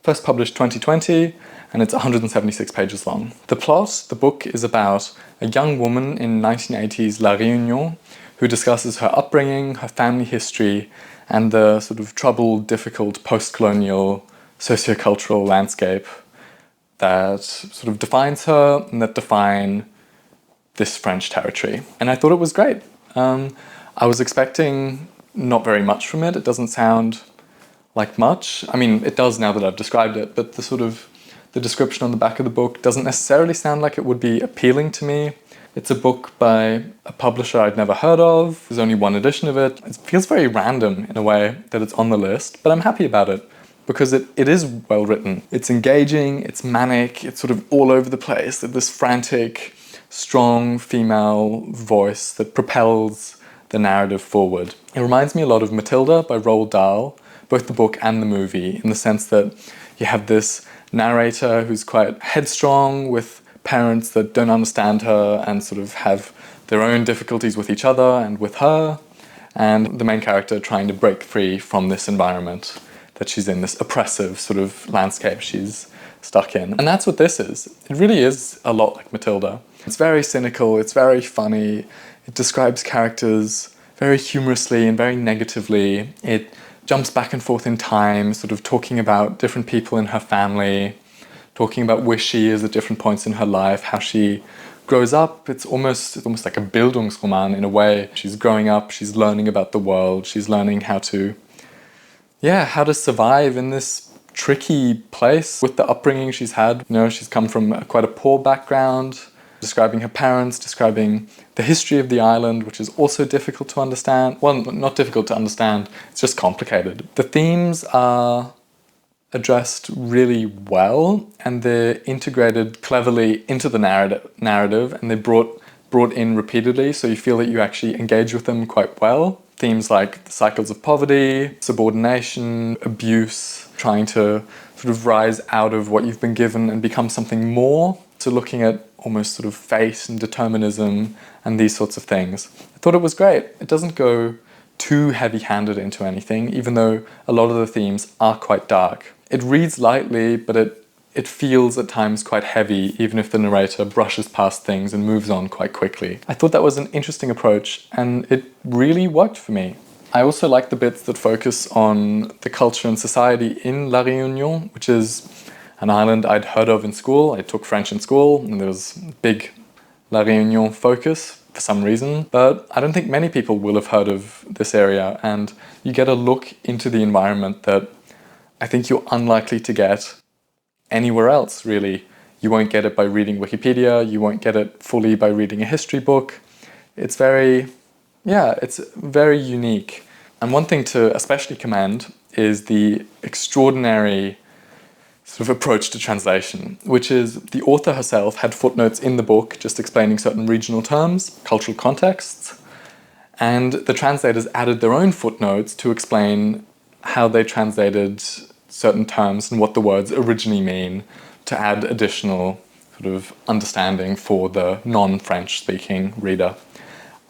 First published 2020, and it's 176 pages long. The plot, the book, is about a young woman in 1980s La Réunion who discusses her upbringing, her family history, and the sort of troubled, difficult, post-colonial, sociocultural landscape that sort of defines her and that define this French territory. And I thought it was great. I was expecting not very much from it. It doesn't sound like much. I mean, it does now that I've described it, but the description on the back of the book doesn't necessarily sound like it would be appealing to me. It's a book by a publisher I'd never heard of. There's only one edition of it. It feels very random in a way that it's on the list, but I'm happy about it because it is well written. It's engaging, it's manic, it's sort of all over the place. This frantic, strong female voice that propels the narrative forward. It reminds me a lot of Matilda by Roald Dahl, both the book and the movie, in the sense that you have this narrator who's quite headstrong with parents that don't understand her and sort of have their own difficulties with each other and with her, and the main character trying to break free from this environment that she's in, this oppressive sort of landscape she's stuck in. And that's what this is. It really is a lot like Matilda. It's very cynical, it's very funny, it describes characters very humorously and very negatively. It jumps back and forth in time, sort of talking about different people in her family, talking about where she is at different points in her life, how she grows up. It's almost like a Bildungsroman in a way. She's growing up, she's learning about the world, she's learning how to survive in this tricky place with the upbringing she's had. You know, she's come from quite a poor background, describing her parents, describing the history of the island, which is also difficult to understand. Well, not difficult to understand, it's just complicated. The themes are addressed really well, and they're integrated cleverly into the narrative, and they're brought in repeatedly, so you feel that you actually engage with them quite well. Themes like the cycles of poverty, subordination, abuse, trying to sort of rise out of what you've been given and become something more. So looking at almost sort of fate and determinism and these sorts of things. I thought it was great. It doesn't go too heavy-handed into anything, even though a lot of the themes are quite dark. It reads lightly, but it feels at times quite heavy, even if the narrator brushes past things and moves on quite quickly. I thought that was an interesting approach, and it really worked for me. I also like the bits that focus on the culture and society in La Réunion, which is an island I'd heard of in school. I took French in school, and there was big La Réunion focus for some reason, but I don't think many people will have heard of this area, and you get a look into the environment that I think you're unlikely to get anywhere else, really. You won't get it by reading Wikipedia, you won't get it fully by reading a history book. It's very unique. And one thing to especially commend is the extraordinary sort of approach to translation, which is the author herself had footnotes in the book just explaining certain regional terms, cultural contexts, and the translators added their own footnotes to explain how they translated certain terms and what the words originally mean, to add additional sort of understanding for the non-French speaking reader.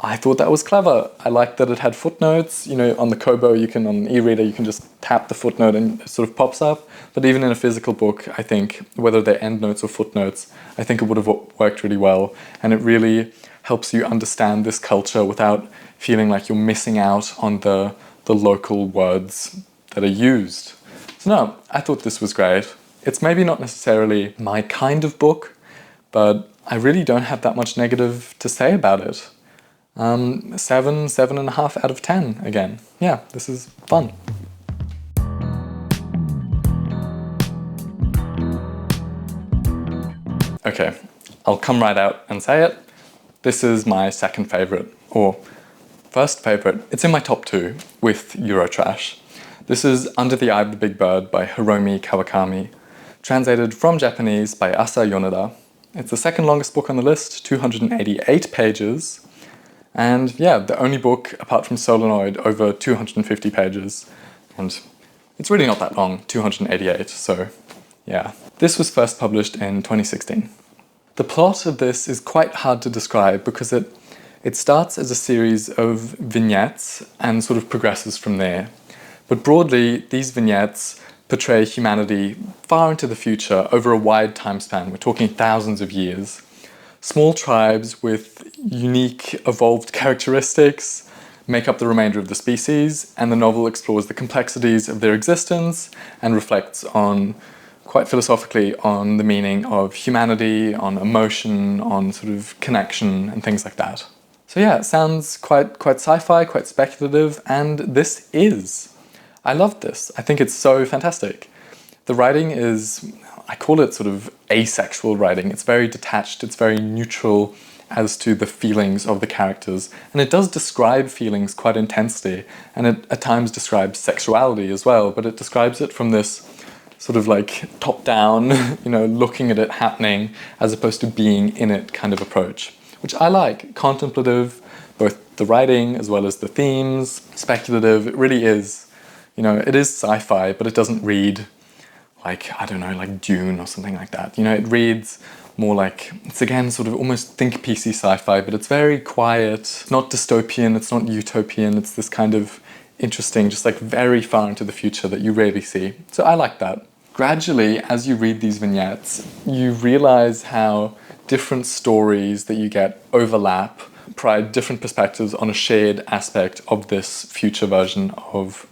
I thought that was clever. I liked that it had footnotes. You know, on the Kobo, on the e-reader, you can just tap the footnote and it sort of pops up. But even in a physical book, I think, whether they're endnotes or footnotes, I think it would have worked really well. And it really helps you understand this culture without feeling like you're missing out on the local words that are used. So no, I thought this was great. It's maybe not necessarily my kind of book, but I really don't have that much negative to say about it. 7.5 out of 10 again. Yeah, this is fun. Okay, I'll come right out and say it. This is my second favourite, or first favourite. It's in my top 2 with Eurotrash. This is Under the Eye of the Big Bird by Hiromi Kawakami, translated from Japanese by Asa Yonoda. It's the second longest book on the list, 288 pages, And yeah, the only book, apart from Solenoid, over 250 pages. And it's really not that long, 288, so yeah. This was first published in 2016. The plot of this is quite hard to describe because it starts as a series of vignettes and sort of progresses from there. But broadly, these vignettes portray humanity far into the future over a wide time span. We're talking thousands of years. Small tribes with unique evolved characteristics make up the remainder of the species, and the novel explores the complexities of their existence and reflects on, quite philosophically, on the meaning of humanity, on emotion, on sort of connection and things like that. So yeah, it sounds quite sci-fi, quite speculative, and this is. I loved this. I think it's so fantastic. The writing is, I call it sort of asexual writing. It's very detached, it's very neutral as to the feelings of the characters. And it does describe feelings quite intensely, and it at times describes sexuality as well, but it describes it from this sort of like top-down, looking at it happening as opposed to being in it kind of approach, which I like. Contemplative, both the writing as well as the themes, speculative. It really is, it is sci-fi, but it doesn't read like, I don't know, like Dune or something like that. It reads more like, it's again sort of almost think piecey sci-fi, but it's very quiet. It's not dystopian, it's not utopian, it's this kind of interesting, just like very far into the future that you rarely see. So I like that. Gradually, as you read these vignettes, you realize how different stories that you get overlap, provide different perspectives on a shared aspect of this future version of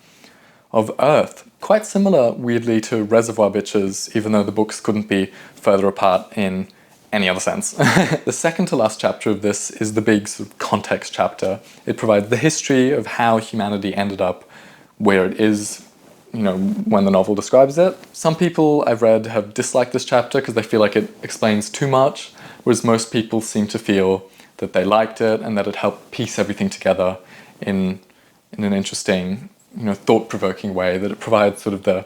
Earth. Quite similar, weirdly, to Reservoir Bitches, even though the books couldn't be further apart in any other sense. The second to last chapter of this is the big sort of context chapter. It provides the history of how humanity ended up where it is, when the novel describes it. Some people I've read have disliked this chapter because they feel like it explains too much, whereas most people seem to feel that they liked it and that it helped piece everything together in an interesting, thought-provoking way, that it provides sort of the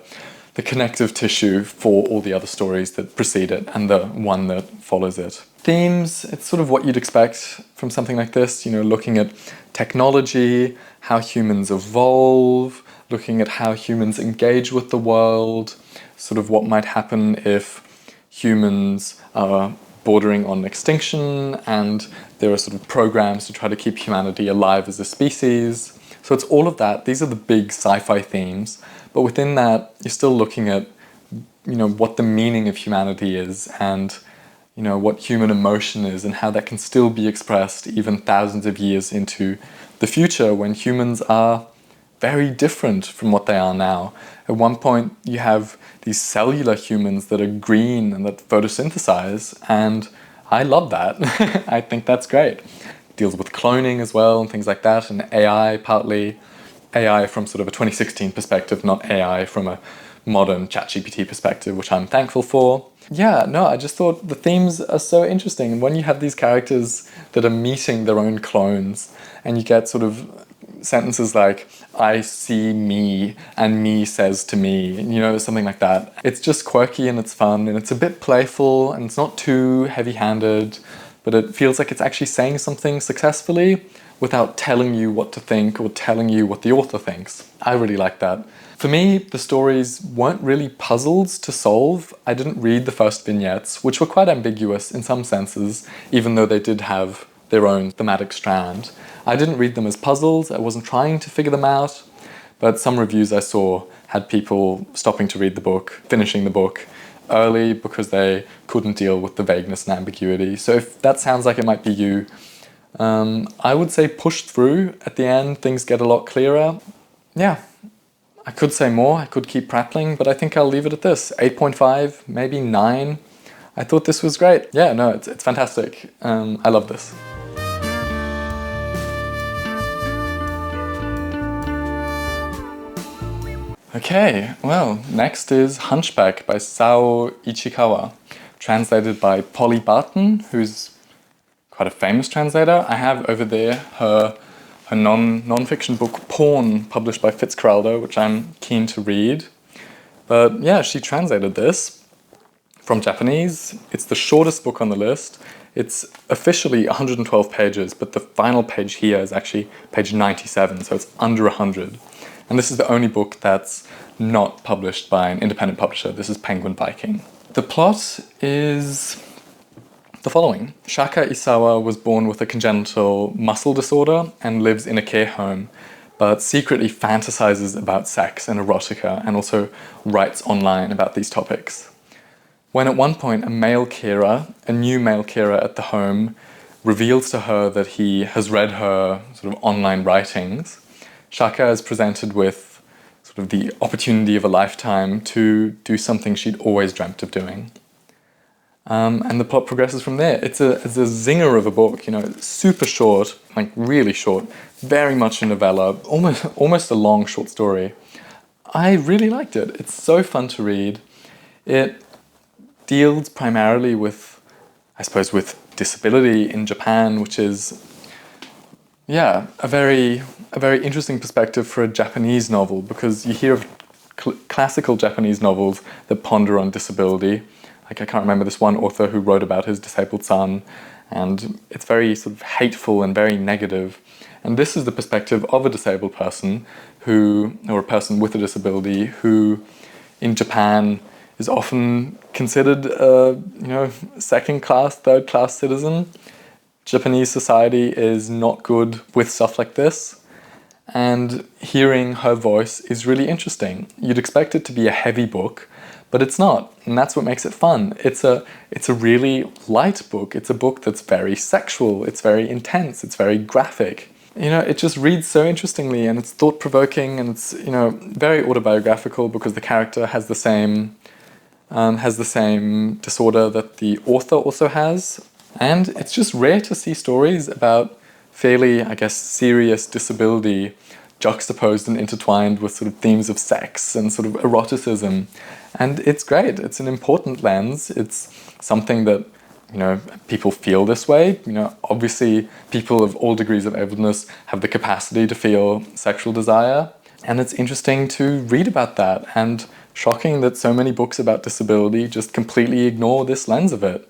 connective tissue for all the other stories that precede it and the one that follows it. Themes, it's sort of what you'd expect from something like this, looking at technology, how humans evolve, looking at how humans engage with the world, sort of what might happen if humans are bordering on extinction and there are sort of programs to try to keep humanity alive as a species. So it's all of that. These are the big sci-fi themes, but within that, you're still looking at, what the meaning of humanity is and, what human emotion is and how that can still be expressed even thousands of years into the future when humans are very different from what they are now. At one point, you have these cellular humans that are green and that photosynthesize, and I love that. I think that's great. Deals with cloning as well and things like that, and AI partly. AI from sort of a 2016 perspective, not AI from a modern ChatGPT perspective, which I'm thankful for. Yeah, no, I just thought the themes are so interesting. And when you have these characters that are meeting their own clones, and you get sort of sentences like, I see me, and me says to me, something like that. It's just quirky and it's fun, and it's a bit playful, and it's not too heavy-handed, but it feels like it's actually saying something successfully without telling you what to think or telling you what the author thinks. I really like that. For me, the stories weren't really puzzles to solve. I didn't read the first vignettes, which were quite ambiguous in some senses, even though they did have their own thematic strand. I didn't read them as puzzles. I wasn't trying to figure them out, but some reviews I saw had people stopping to read the book, finishing the book early because they couldn't deal with the vagueness and ambiguity. So if that sounds like it might be you, I would say push through. At the end, things get a lot clearer. Yeah, I could say more, I could keep prattling, but I think I'll leave it at this. 8.5, maybe 9. I thought this was great. Yeah, no, it's fantastic. I love this. Okay, well, next is Hunchback by Sao Ichikawa, translated by Polly Barton, who's quite a famous translator. I have over there her non-fiction book Porn, published by Fitzcarraldo, which I'm keen to read. But yeah, she translated this from Japanese. It's the shortest book on the list. It's officially 112 pages, but the final page here is actually page 97, so it's under 100. And this is the only book that's not published by an independent publisher. This is Penguin Viking. The plot is the following. Shaka Isawa was born with a congenital muscle disorder and lives in a care home, but secretly fantasizes about sex and erotica and also writes online about these topics. When at one point a new male carer at the home, reveals to her that he has read her sort of online writings, Shaka is presented with sort of the opportunity of a lifetime to do something she'd always dreamt of doing. And the plot progresses from there. It's a zinger of a book, super short, like really short, very much a novella, almost a long short story. I really liked it. It's so fun to read. It deals primarily with, I suppose, with disability in Japan, which is, a very interesting perspective for a Japanese novel, because you hear of classical Japanese novels that ponder on disability. Like, I can't remember this one author who wrote about his disabled son, and it's very sort of hateful and very negative. And this is the perspective of a disabled person or a person with a disability who, in Japan, is often considered a second-class, third-class citizen. Japanese society is not good with stuff like this, and hearing her voice is really interesting. You'd expect it to be a heavy book, but it's not, and that's what makes it fun. It's a really light book. It's a book that's very sexual, it's very intense, it's very graphic. It just reads so interestingly, and it's thought-provoking, and it's, very autobiographical, because the character has the same disorder that the author also has. And it's just rare to see stories about fairly, I guess, serious disability juxtaposed and intertwined with sort of themes of sex and sort of eroticism. And it's great. It's an important lens. It's something that, people feel this way. Obviously people of all degrees of ableness have the capacity to feel sexual desire. And it's interesting to read about that, and shocking that so many books about disability just completely ignore this lens of it.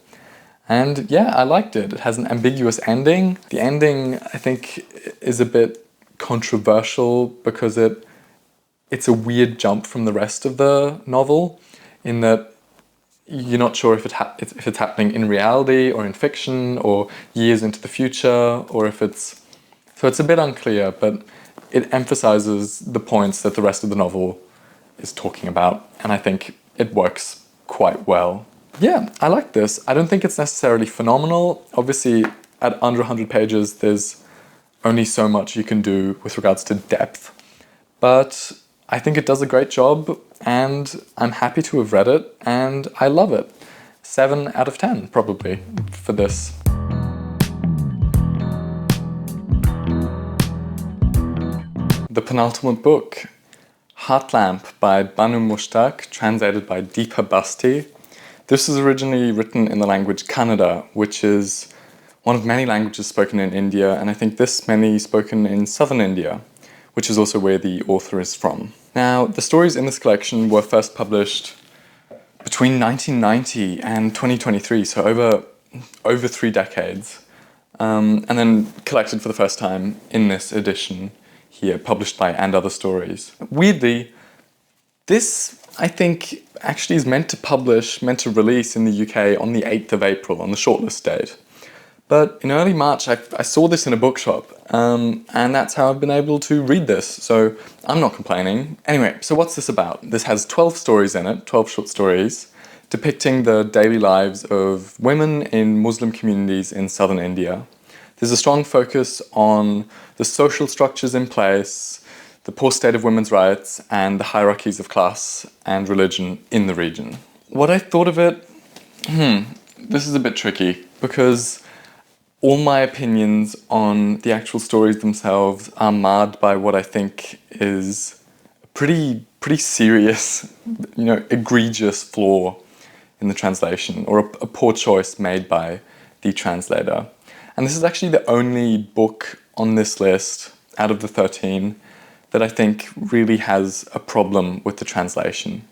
And I liked it. It has an ambiguous ending. The ending, I think, is a bit controversial because it's a weird jump from the rest of the novel, in that you're not sure if it's happening in reality or in fiction or years into the future, or if it's a bit unclear, but it emphasizes the points that the rest of the novel is talking about, and I think it works quite well. I like this. I don't think it's necessarily phenomenal. Obviously, at under 100 pages, there's only so much you can do with regards to depth, but I think it does a great job, and I'm happy to have read it, and I love it. 7 out of 10, probably, for this. The penultimate book, Heartlamp by Banu Mushtaq, translated by Deepa Basti. This is originally written in the language Kannada, which is one of many languages spoken in India, and I think this many spoken in southern India, which is also where the author is from. Now, the stories in this collection were first published between 1990 and 2023, so over 3 decades, and then collected for the first time in this edition here, published by And Other Stories. Weirdly, this, I think, actually is meant to release in the UK on the 8th of April, on the Shortlist date. But in early March, I saw this in a bookshop, and that's how I've been able to read this, so I'm not complaining. Anyway, so what's this about? This has 12 stories in it, 12 short stories, depicting the daily lives of women in Muslim communities in southern India. There's a strong focus on the social structures in place, the poor state of women's rights, and the hierarchies of class and religion in the region. What I thought of it, this is a bit tricky, because all my opinions on the actual stories themselves are marred by what I think is a pretty serious, egregious flaw in the translation, or a poor choice made by the translator. And this is actually the only book on this list out of the 13 that I think really has a problem with the translation.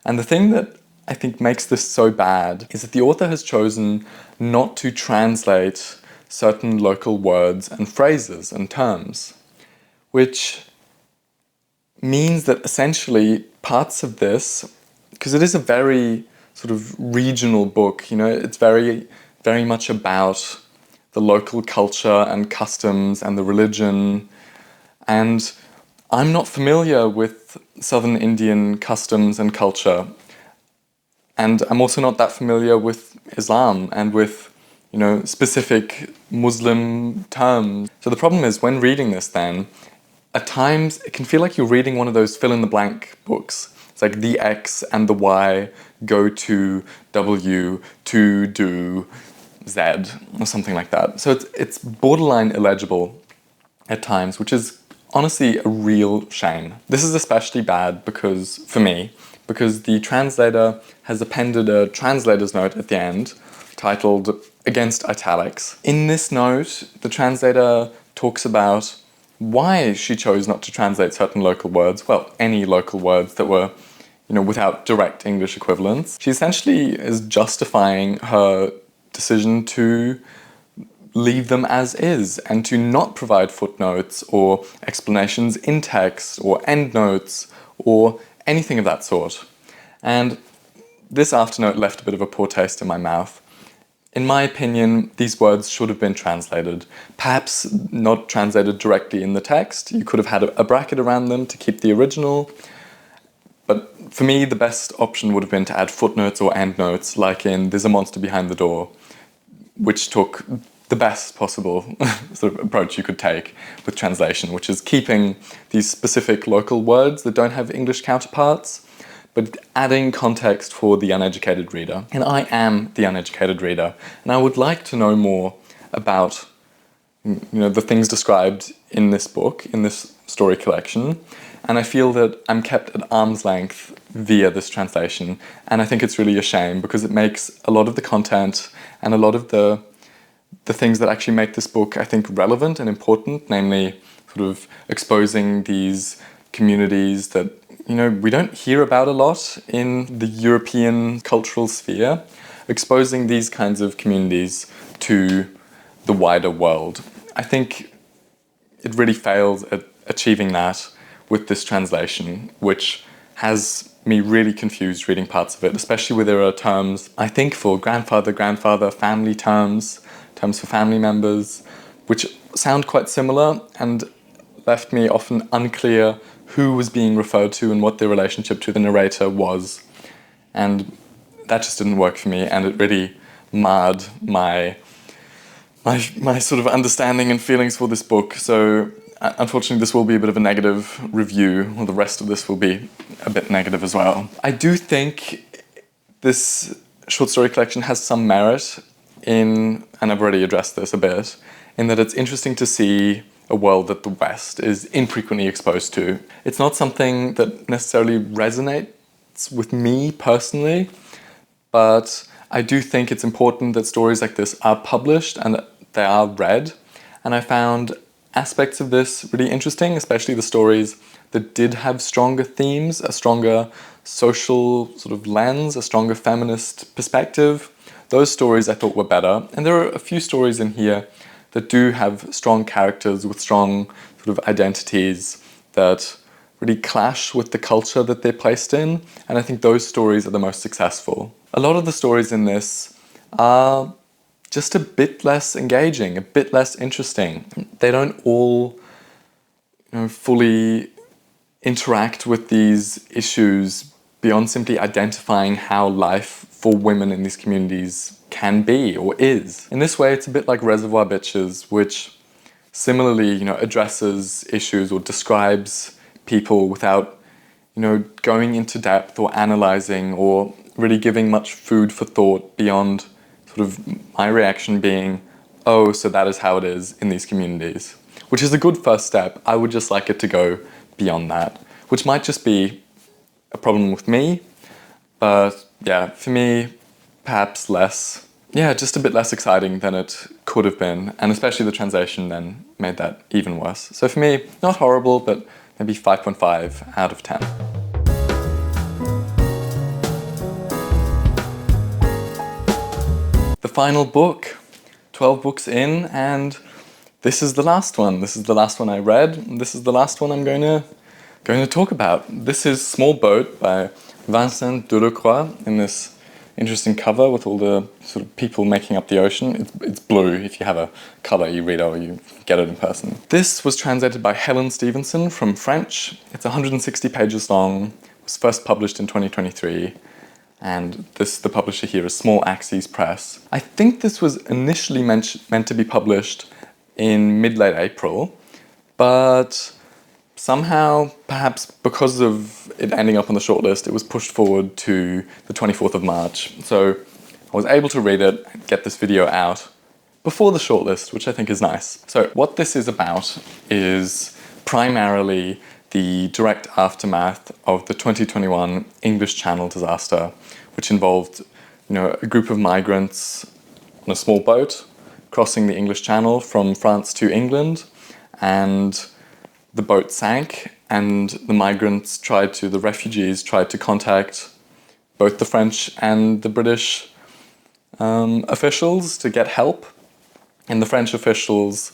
And the thing that I think makes this so bad is that the author has chosen not to translate certain local words and phrases and terms, which means that essentially parts of this, because it is a very sort of regional book, it's very, very much about the local culture and customs and the religion, and I'm not familiar with Southern Indian customs and culture, and I'm also not that familiar with Islam and with specific Muslim terms. So the problem is, when reading this then, at times it can feel like you're reading one of those fill-in-the-blank books. It's like the X and the Y go to W to do Z, or something like that. So it's borderline illegible at times, which is honestly a real shame. This is especially bad for me, because the translator has appended a translator's note at the end titled "Against Italics." In this note, the translator talks about why she chose not to translate certain local words, well, any local words that were, without direct English equivalents. She essentially is justifying her decision to leave them as is and to not provide footnotes or explanations in text or endnotes or anything of that sort. And this afternote left a bit of a poor taste in my mouth. In my opinion, these words should have been translated. Perhaps not translated directly in the text. You could have had a bracket around them to keep the original. But for me, the best option would have been to add footnotes or endnotes, like in "There's a Monster Behind the Door," which took the best possible sort of approach you could take with translation, which is keeping these specific local words that don't have English counterparts, but adding context for the uneducated reader. And I am the uneducated reader, and I would like to know more about the things described in this book, in this story collection, and I feel that I'm kept at arm's length via this translation, and I think it's really a shame, because it makes a lot of the content and a lot of the things that actually make this book, I think, relevant and important, namely sort of exposing these communities that we don't hear about a lot in the European cultural sphere, exposing these kinds of communities to the wider world. I think it really fails at achieving that with this translation, which has me really confused reading parts of it, especially where there are terms, I think, for grandfather, family terms for family members, which sound quite similar and left me often unclear who was being referred to and what their relationship to the narrator was. And that just didn't work for me, and it really marred my sort of understanding and feelings for this book. So unfortunately, this will be a bit of a negative review, or the rest of this will be a bit negative as well. I do think this short story collection has some merit in, and I've already addressed this a bit, in that it's interesting to see a world that the West is infrequently exposed to. It's not something that necessarily resonates with me personally, but I do think it's important that stories like this are published and they are read, and I found aspects of this really interesting, especially the stories that did have stronger themes, a stronger social sort of lens, a stronger feminist perspective. Those stories I thought were better, and there are a few stories in here that do have strong characters with strong sort of identities that really clash with the culture that they're placed in, and I think those stories are the most successful. A lot of the stories in this are just a bit less engaging, a bit less interesting. They don't all fully interact with these issues beyond simply identifying how life for women in these communities can be or is. In this way, it's a bit like Reservoir Bitches, which similarly, addresses issues or describes people without, going into depth or analyzing or really giving much food for thought beyond sort of my reaction being, oh, so that is how it is in these communities, which is a good first step. I would just like it to go beyond that, which might just be a problem with me, but yeah, for me, perhaps just a bit less exciting than it could have been, and especially the translation then made that even worse. So for me, not horrible, but maybe 5.5 out of 10. the final book, 12 books in, and this is the last one. This is the last one I read, and this is the last one I'm going to talk about. This is Small Boat by Vincent Delacroix, in this interesting cover with all the sort of people making up the ocean. It's blue. If you have a color e-reader or you get it in person. This was translated by Helen Stevenson from French. It's 160 pages long. It was first published in 2023. And the publisher here is Small Axes Press. I think this was initially meant to be published in mid-late April, but somehow, perhaps because of it ending up on the shortlist, it was pushed forward to the 24th of March. So I was able to read it and get this video out before the shortlist, which I think is nice. So what this is about is primarily the direct aftermath of the 2021 English Channel disaster, which involved, a group of migrants on a small boat crossing the English Channel from France to England, and the boat sank, and the refugees tried to contact both the French and the British officials to get help, and the French officials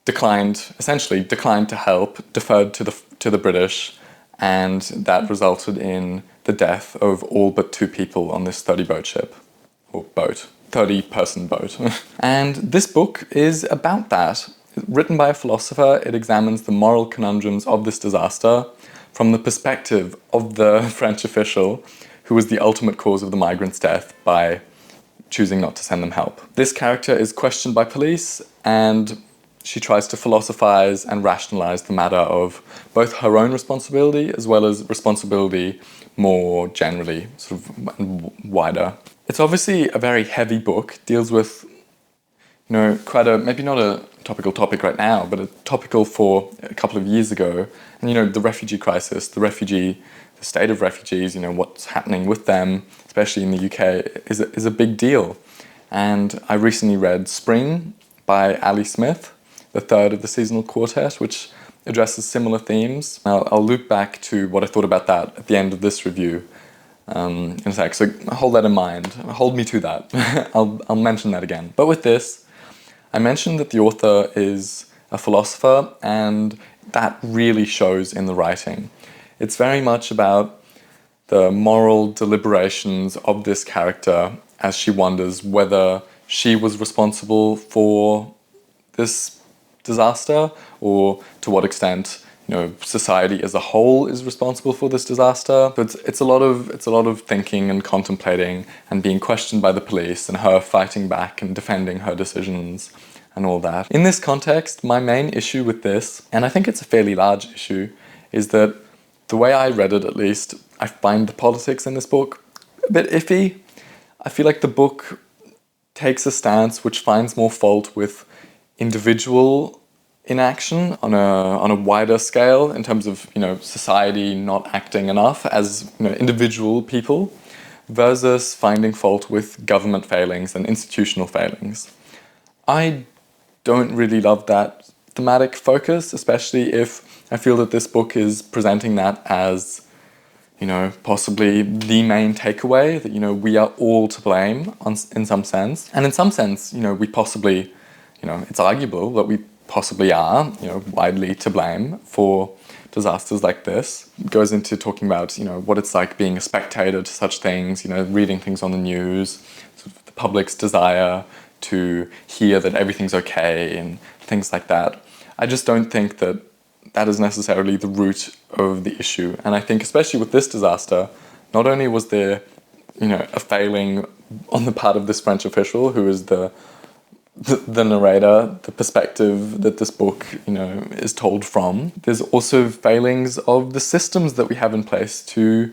essentially declined to help, deferred to the British, and that resulted in the death of all but 2 people on this 30-person boat. And this book is about that. Written by a philosopher, it examines the moral conundrums of this disaster from the perspective of the French official who was the ultimate cause of the migrants' death by choosing not to send them help. This character is questioned by police, and she tries to philosophize and rationalize the matter of both her own responsibility as well as responsibility more generally, sort of wider. It's obviously a very heavy book, deals with quite maybe not a topical topic right now, but a topical for a couple of years ago. And, the refugee crisis, the state of refugees, what's happening with them, especially in the UK, is a big deal. And I recently read Spring by Ali Smith, the third of the seasonal quartet, which addresses similar themes. I'll loop back to what I thought about that at the end of this review in a sec, so hold that in mind. Hold me to that. I'll mention that again. But with this, I mentioned that the author is a philosopher, and that really shows in the writing. It's very much about the moral deliberations of this character as she wonders whether she was responsible for this disaster, or to what extent society as a whole is responsible for this disaster. But it's a lot of thinking and contemplating and being questioned by the police, and her fighting back and defending her decisions and all that. In this context, my main issue with this, and I think it's a fairly large issue, is that the way I read it, at least, I find the politics in this book a bit iffy. I feel like the book takes a stance which finds more fault with individual inaction on a wider scale, in terms of society not acting enough as individual people, versus finding fault with government failings and institutional failings. I don't really love that thematic focus, especially if I feel that this book is presenting that as possibly the main takeaway, that we are all to blame in some sense, and in some sense we possibly it's arguable that we possibly are, widely to blame for disasters like this. It goes into talking about, what it's like being a spectator to such things, reading things on the news, sort of the public's desire to hear that everything's okay and things like that. I just don't think that that is necessarily the root of the issue. And I think especially with this disaster, not only was there, a failing on the part of this French official who is the narrator, the perspective that this book, is told from. There's also failings of the systems that we have in place to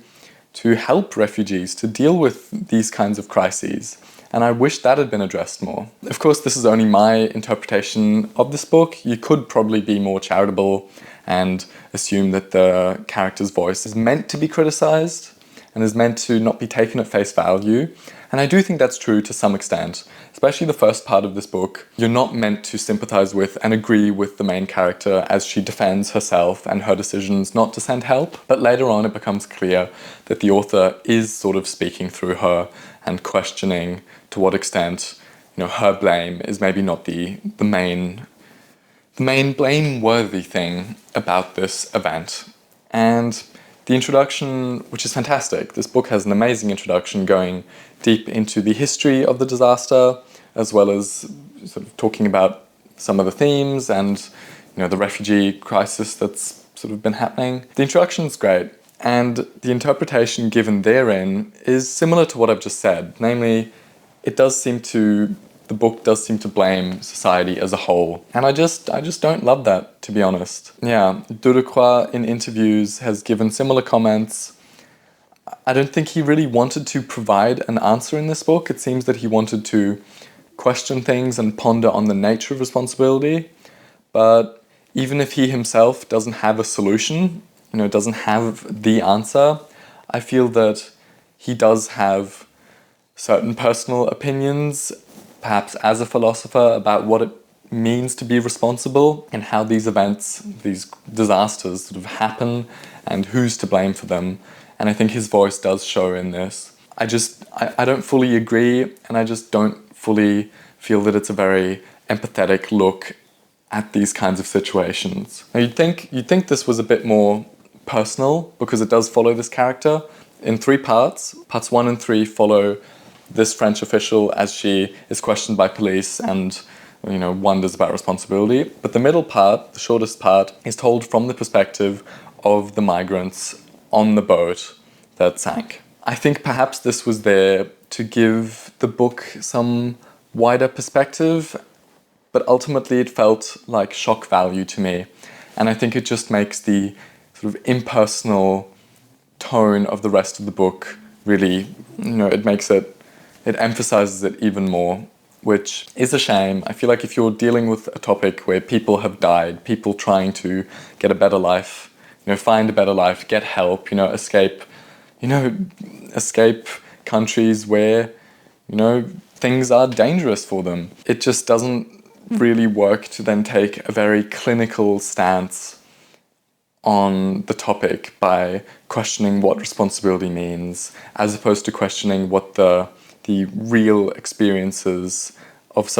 help refugees, to deal with these kinds of crises. And I wish that had been addressed more. Of course, this is only my interpretation of this book. You could probably be more charitable and assume that the character's voice is meant to be criticized and is meant to not be taken at face value. And I do think that's true to some extent, especially the first part of this book. You're not meant to sympathize with and agree with the main character as she defends herself and her decisions not to send help. But later on, it becomes clear that the author is sort of speaking through her and questioning to what extent her blame is maybe not the main blameworthy thing about this event. And the introduction, which is fantastic, this book has an amazing introduction going deep into the history of the disaster, as well as sort of talking about some of the themes and the refugee crisis that's sort of been happening. The introduction is great, and the interpretation given therein is similar to what I've just said, namely, the book does seem to blame society as a whole. And I just don't love that, to be honest. Yeah, Durecroix in interviews has given similar comments. I don't think he really wanted to provide an answer in this book. It seems that he wanted to question things and ponder on the nature of responsibility. But even if he himself doesn't have a solution, doesn't have the answer, I feel that he does have certain personal opinions, perhaps as a philosopher, about what it means to be responsible and how these events, these disasters sort of happen and who's to blame for them. And I think his voice does show in this. I don't fully agree, and I just don't fully feel that it's a very empathetic look at these kinds of situations. Now you'd think this was a bit more personal, because it does follow this character in 3 parts. Parts 1 and 3 follow this French official as she is questioned by police and wonders about responsibility. But the middle part, the shortest part, is told from the perspective of the migrants on the boat that sank. I think perhaps this was there to give the book some wider perspective, but ultimately it felt like shock value to me. And I think it just makes the sort of impersonal tone of the rest of the book really, it emphasizes it even more, which is a shame. I feel like if you're dealing with a topic where people have died, people trying to get a better life, find a better life, get help, escape countries where, things are dangerous for them. It just doesn't really work to then take a very clinical stance on the topic by questioning what responsibility means, as opposed to questioning what the real experiences of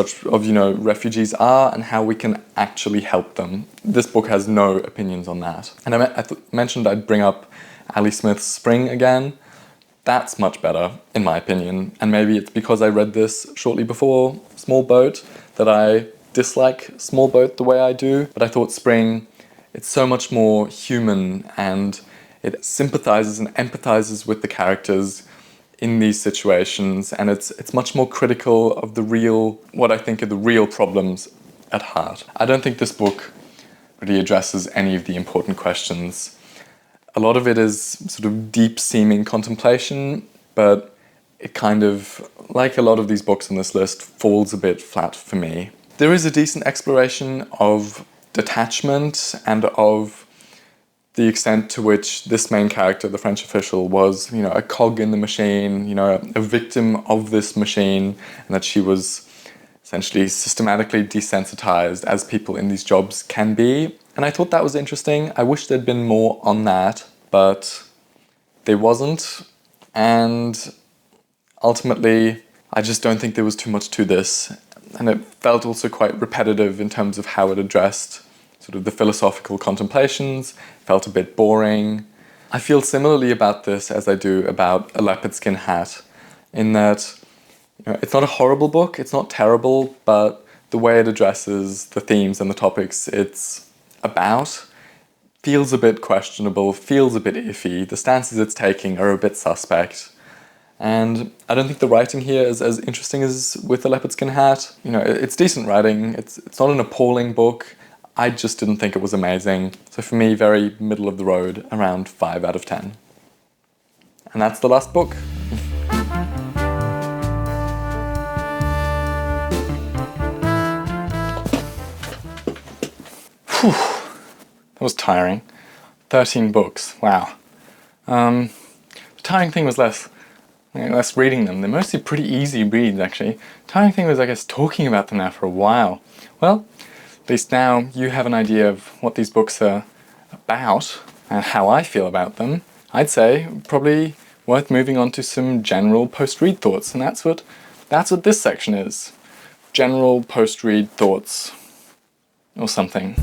refugees are and how we can actually help them. This book has no opinions on that. And I mentioned I'd bring up Ali Smith's Spring again. That's much better, in my opinion. And maybe it's because I read this shortly before Small Boat that I dislike Small Boat the way I do. But I thought Spring, it's so much more human, and it sympathizes and empathizes with the characters in these situations, and it's much more critical of what I think are the real problems at heart. I don't think this book really addresses any of the important questions. A lot of it is sort of deep-seeming contemplation, but it kind of, like a lot of these books on this list, falls a bit flat for me. There is a decent exploration of detachment and of the extent to which this main character, the French official, was, a cog in the machine, a victim of this machine, and that she was essentially systematically desensitized, as people in these jobs can be. And I thought that was interesting. I wish there'd been more on that, but there wasn't. And ultimately, I just don't think there was too much to this. And it felt also quite repetitive in terms of how it addressed sort of the philosophical contemplations, felt a bit boring. I feel similarly about this as I do about A Leopard-Skin Hat, in that it's not a horrible book, it's not terrible, but the way it addresses the themes and the topics it's about feels a bit questionable, feels a bit iffy. The stances it's taking are a bit suspect. And I don't think the writing here is as interesting as with A Leopard-Skin Hat. It's decent writing, it's not an appalling book. I just didn't think it was amazing. So for me, very middle of the road, around 5 out of 10. And that's the last book. Whew. That was tiring. 13 books, wow. The tiring thing was less reading them. They're mostly pretty easy reads, actually. The tiring thing was, I guess, talking about them now for a while. Well, at least now you have an idea of what these books are about and how I feel about them. I'd say probably worth moving on to some general post-read thoughts, and that's what this section is. general post-read thoughts or something.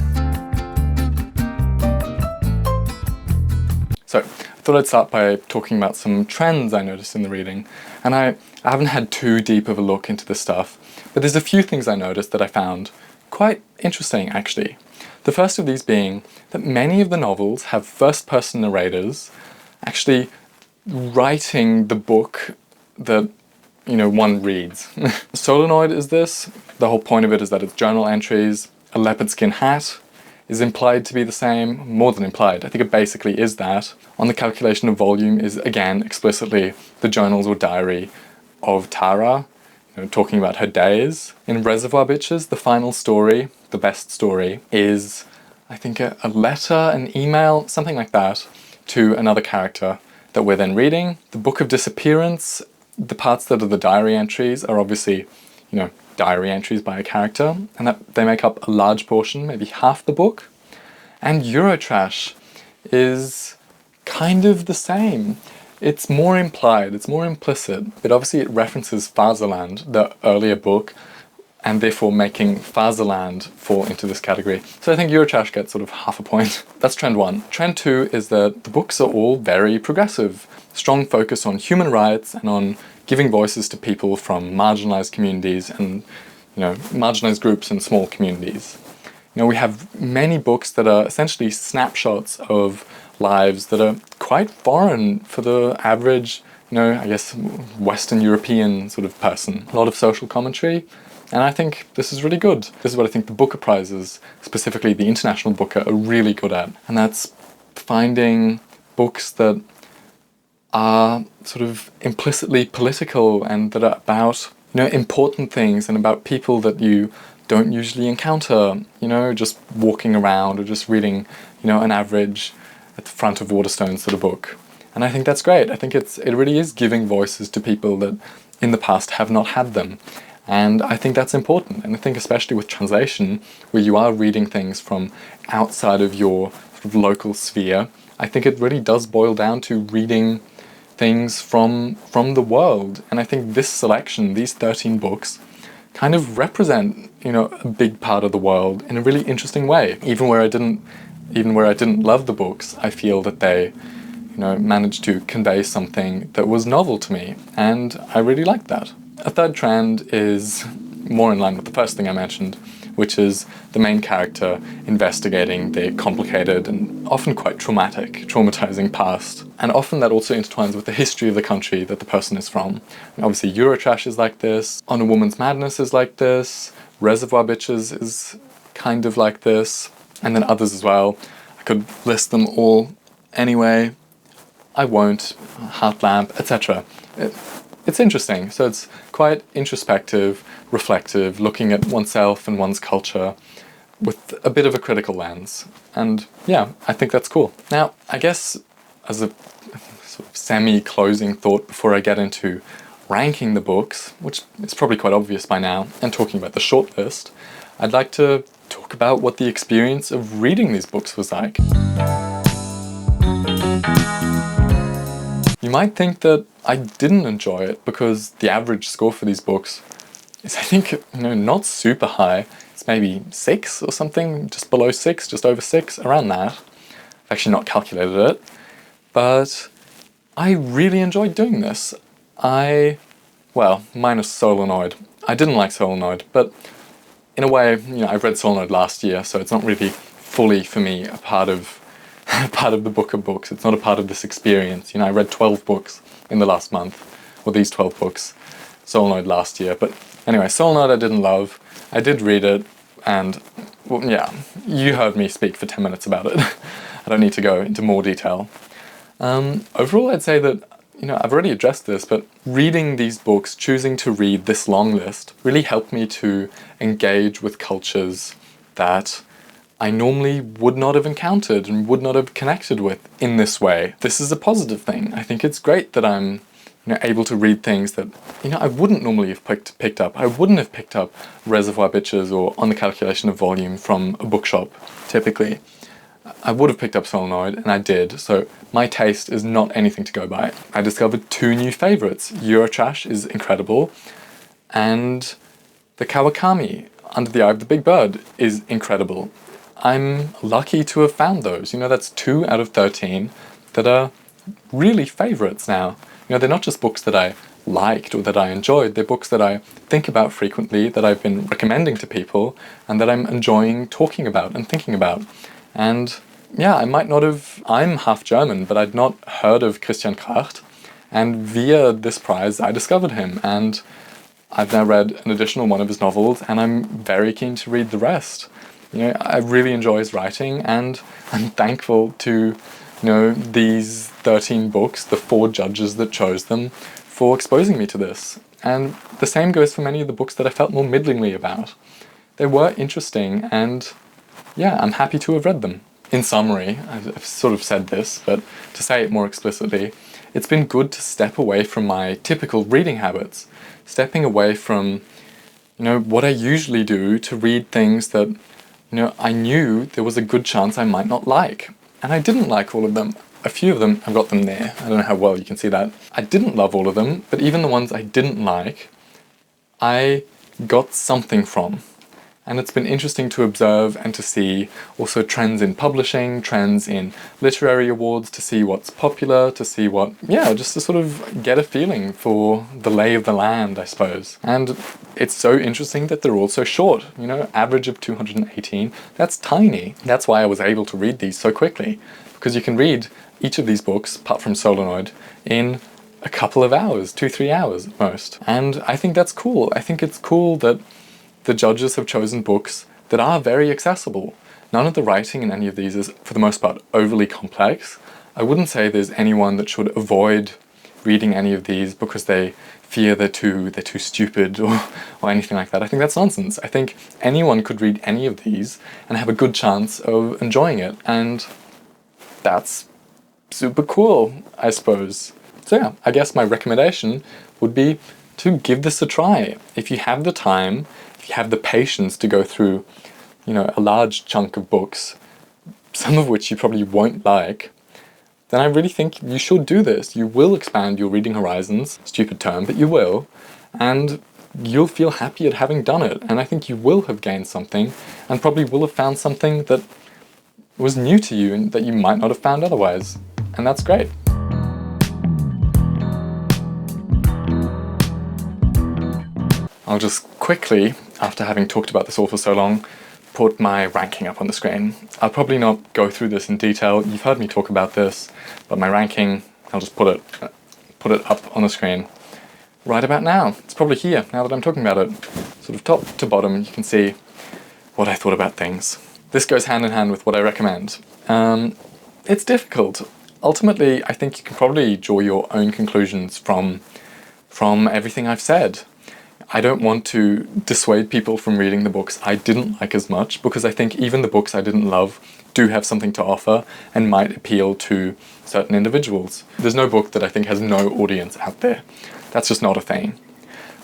So, I thought I'd start by talking about some trends I noticed in the reading. And I haven't had too deep of a look into this stuff, but there's a few things I noticed that I found quite interesting, actually. The first of these being that many of the novels have first-person narrators actually writing the book that, you know, one reads. Solenoid is this. The whole point of it is that it's journal entries. A Leopard-Skin Hat is implied to be the same, more than implied. I think it basically is that. On the calculation of volume is, again, explicitly the journals or diary of Tara, you know, talking about her days. In Reservoir Bitches, the final story, the best story, is, I think, a letter, an email, something like that, to another character that we're then reading. The Book of Disappearance, the parts that are the diary entries are obviously, you know, diary entries by a character, and that they make up a large portion, maybe half the book. And Eurotrash is kind of the same. It's more implied, it's more implicit, but obviously it references Fatherland, the earlier book, and therefore making Fatherland fall into this category. So I think Eurotrash gets sort of half a point. That's trend one. Trend two is that the books are all very progressive. Strong focus on human rights and on giving voices to people from marginalized communities and, you know, marginalized groups and small communities. You know, we have many books that are essentially snapshots of lives that are quite foreign for the average, you know, I guess, Western European sort of person. A lot of social commentary. And I think this is really good. This is what I think the Booker Prizes, specifically the International Booker, are really good at. And that's finding books that are sort of implicitly political and that are about, you know, important things and about people that you don't usually encounter, you know, just walking around or just reading, you know, an average at the front of Waterstones sort of book. And I think that's great. I think it really is giving voices to people that in the past have not had them. And I think that's important. And I think especially with translation, where you are reading things from outside of your sort of local sphere, I think it really does boil down to reading things from the world. And I think this selection, these 13 books, kind of represent, you know, a big part of the world in a really interesting way. Even where I didn't love the books, I feel that they, you know, managed to convey something that was novel to me, and I really liked that. A third trend is more in line with the first thing I mentioned, which is the main character investigating their complicated and often quite traumatizing past. And often that also intertwines with the history of the country that the person is from. And obviously Eurotrash is like this, On a Woman's Madness is like this, Reservoir Bitches is kind of like this, and then others as well. I could list them all anyway. I won't. Heartlamp, etc. It's interesting. So it's quite introspective, reflective, looking at oneself and one's culture with a bit of a critical lens. And yeah, I think that's cool. Now, I guess as a sort of semi-closing thought before I get into ranking the books, which is probably quite obvious by now, and talking about the shortlist, I'd like to talk about what the experience of reading these books was like. You might think that I didn't enjoy it because the average score for these books is, I think, you know, not super high. It's maybe 6 or something, just below 6, just over 6, around that. I've actually not calculated it. But I really enjoyed doing this. Well, minus Solenoid. I didn't like Solenoid, but in a way, you know, I read Solenoid last year, so it's not really fully, for me, a part of the book of books. It's not a part of this experience. You know, I read 12 books in the last month, or these 12 books, Solenoid last year. But anyway, Solenoid I didn't love. I did read it, and well, yeah, you heard me speak for 10 minutes about it. I don't need to go into more detail. Overall, I'd say that, you know, I've already addressed this, but reading these books, choosing to read this long list, really helped me to engage with cultures that I normally would not have encountered and would not have connected with in this way. This is a positive thing. I think it's great that I'm, you know, able to read things that, you know, I wouldn't normally have picked up. I wouldn't have picked up Reservoir Bitches or On the Calculation of Volume from a bookshop, typically. I would have picked up Solenoid, and I did, so my taste is not anything to go by. I discovered 2 new favourites. Eurotrash is incredible, and The Kawakami, Under the Eye of the Big Bird, is incredible. I'm lucky to have found those. That's 2 out of 13 that are really favourites now. They're not just books that I liked or that I enjoyed, they're books that I think about frequently, that I've been recommending to people, and that I'm enjoying talking about and thinking about. And yeah, I'm half German, but I'd not heard of Christian Kracht, and via this prize I discovered him, and I've now read an additional one of his novels, and I'm very keen to read the rest. I really enjoy his writing, and I'm thankful to these 13 books, the 4 judges that chose them, for exposing me to this. And the same goes for many of the books that I felt more middlingly about. They were interesting, and yeah, I'm happy to have read them. In summary, I've sort of said this, but to say it more explicitly, it's been good to step away from my typical reading habits, stepping away from, what I usually do, to read things that, I knew there was a good chance I might not like. And I didn't like all of them. A few of them, I've got them there. I don't know how well you can see that. I didn't love all of them, but even the ones I didn't like, I got something from. And it's been interesting to observe and to see also trends in publishing, trends in literary awards, to see what's popular, to see just to sort of get a feeling for the lay of the land, I suppose. And it's so interesting that they're all so short, average of 218. That's tiny. That's why I was able to read these so quickly, because you can read each of these books, apart from Solenoid, in a couple of hours, 2-3 hours at most. And I think that's cool. I think it's cool that the judges have chosen books that are very accessible. None of the writing in any of these is, for the most part, overly complex. I wouldn't say there's anyone that should avoid reading any of these because they fear they're too stupid or anything like that. I think that's nonsense. I think anyone could read any of these and have a good chance of enjoying it, and that's super cool, I suppose. So yeah, I guess my recommendation would be to give this a try. If you have the time, if you have the patience to go through, a large chunk of books, some of which you probably won't like, then I really think you should do this. You will expand your reading horizons, stupid term, but you will, and you'll feel happy at having done it. And I think you will have gained something, and probably will have found something that was new to you and that you might not have found otherwise. And that's great. I'll just quickly, after having talked about this all for so long, put my ranking up on the screen. I'll probably not go through this in detail. You've heard me talk about this, but my ranking, I'll just put it up on the screen right about now. It's probably here, now that I'm talking about it. Sort of top to bottom, you can see what I thought about things. This goes hand in hand with what I recommend. It's difficult. Ultimately, I think you can probably draw your own conclusions from everything I've said. I don't want to dissuade people from reading the books I didn't like as much, because I think even the books I didn't love do have something to offer and might appeal to certain individuals. There's no book that I think has no audience out there. That's just not a thing.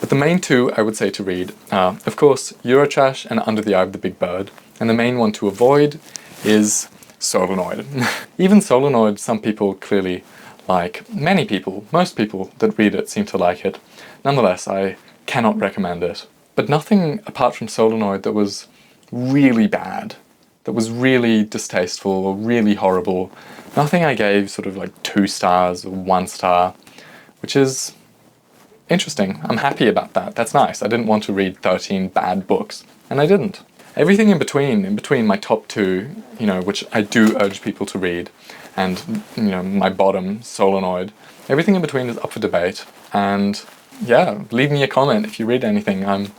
But the main 2 I would say to read are, of course, Eurotrash and Under the Eye of the Big Bird. And the main one to avoid is Solenoid. Even Solenoid, some people clearly like. Many people, most people that read it seem to like it. Nonetheless, I cannot recommend it. But nothing apart from Solenoid that was really bad, that was really distasteful or really horrible. Nothing I gave sort of like 2 stars or 1 star, which is interesting. I'm happy about that. That's nice. I didn't want to read 13 bad books, and I didn't. Everything in between my top 2, which I do urge people to read, and, my bottom, Solenoid, everything in between is up for debate, and yeah, leave me a comment if you read anything. I'm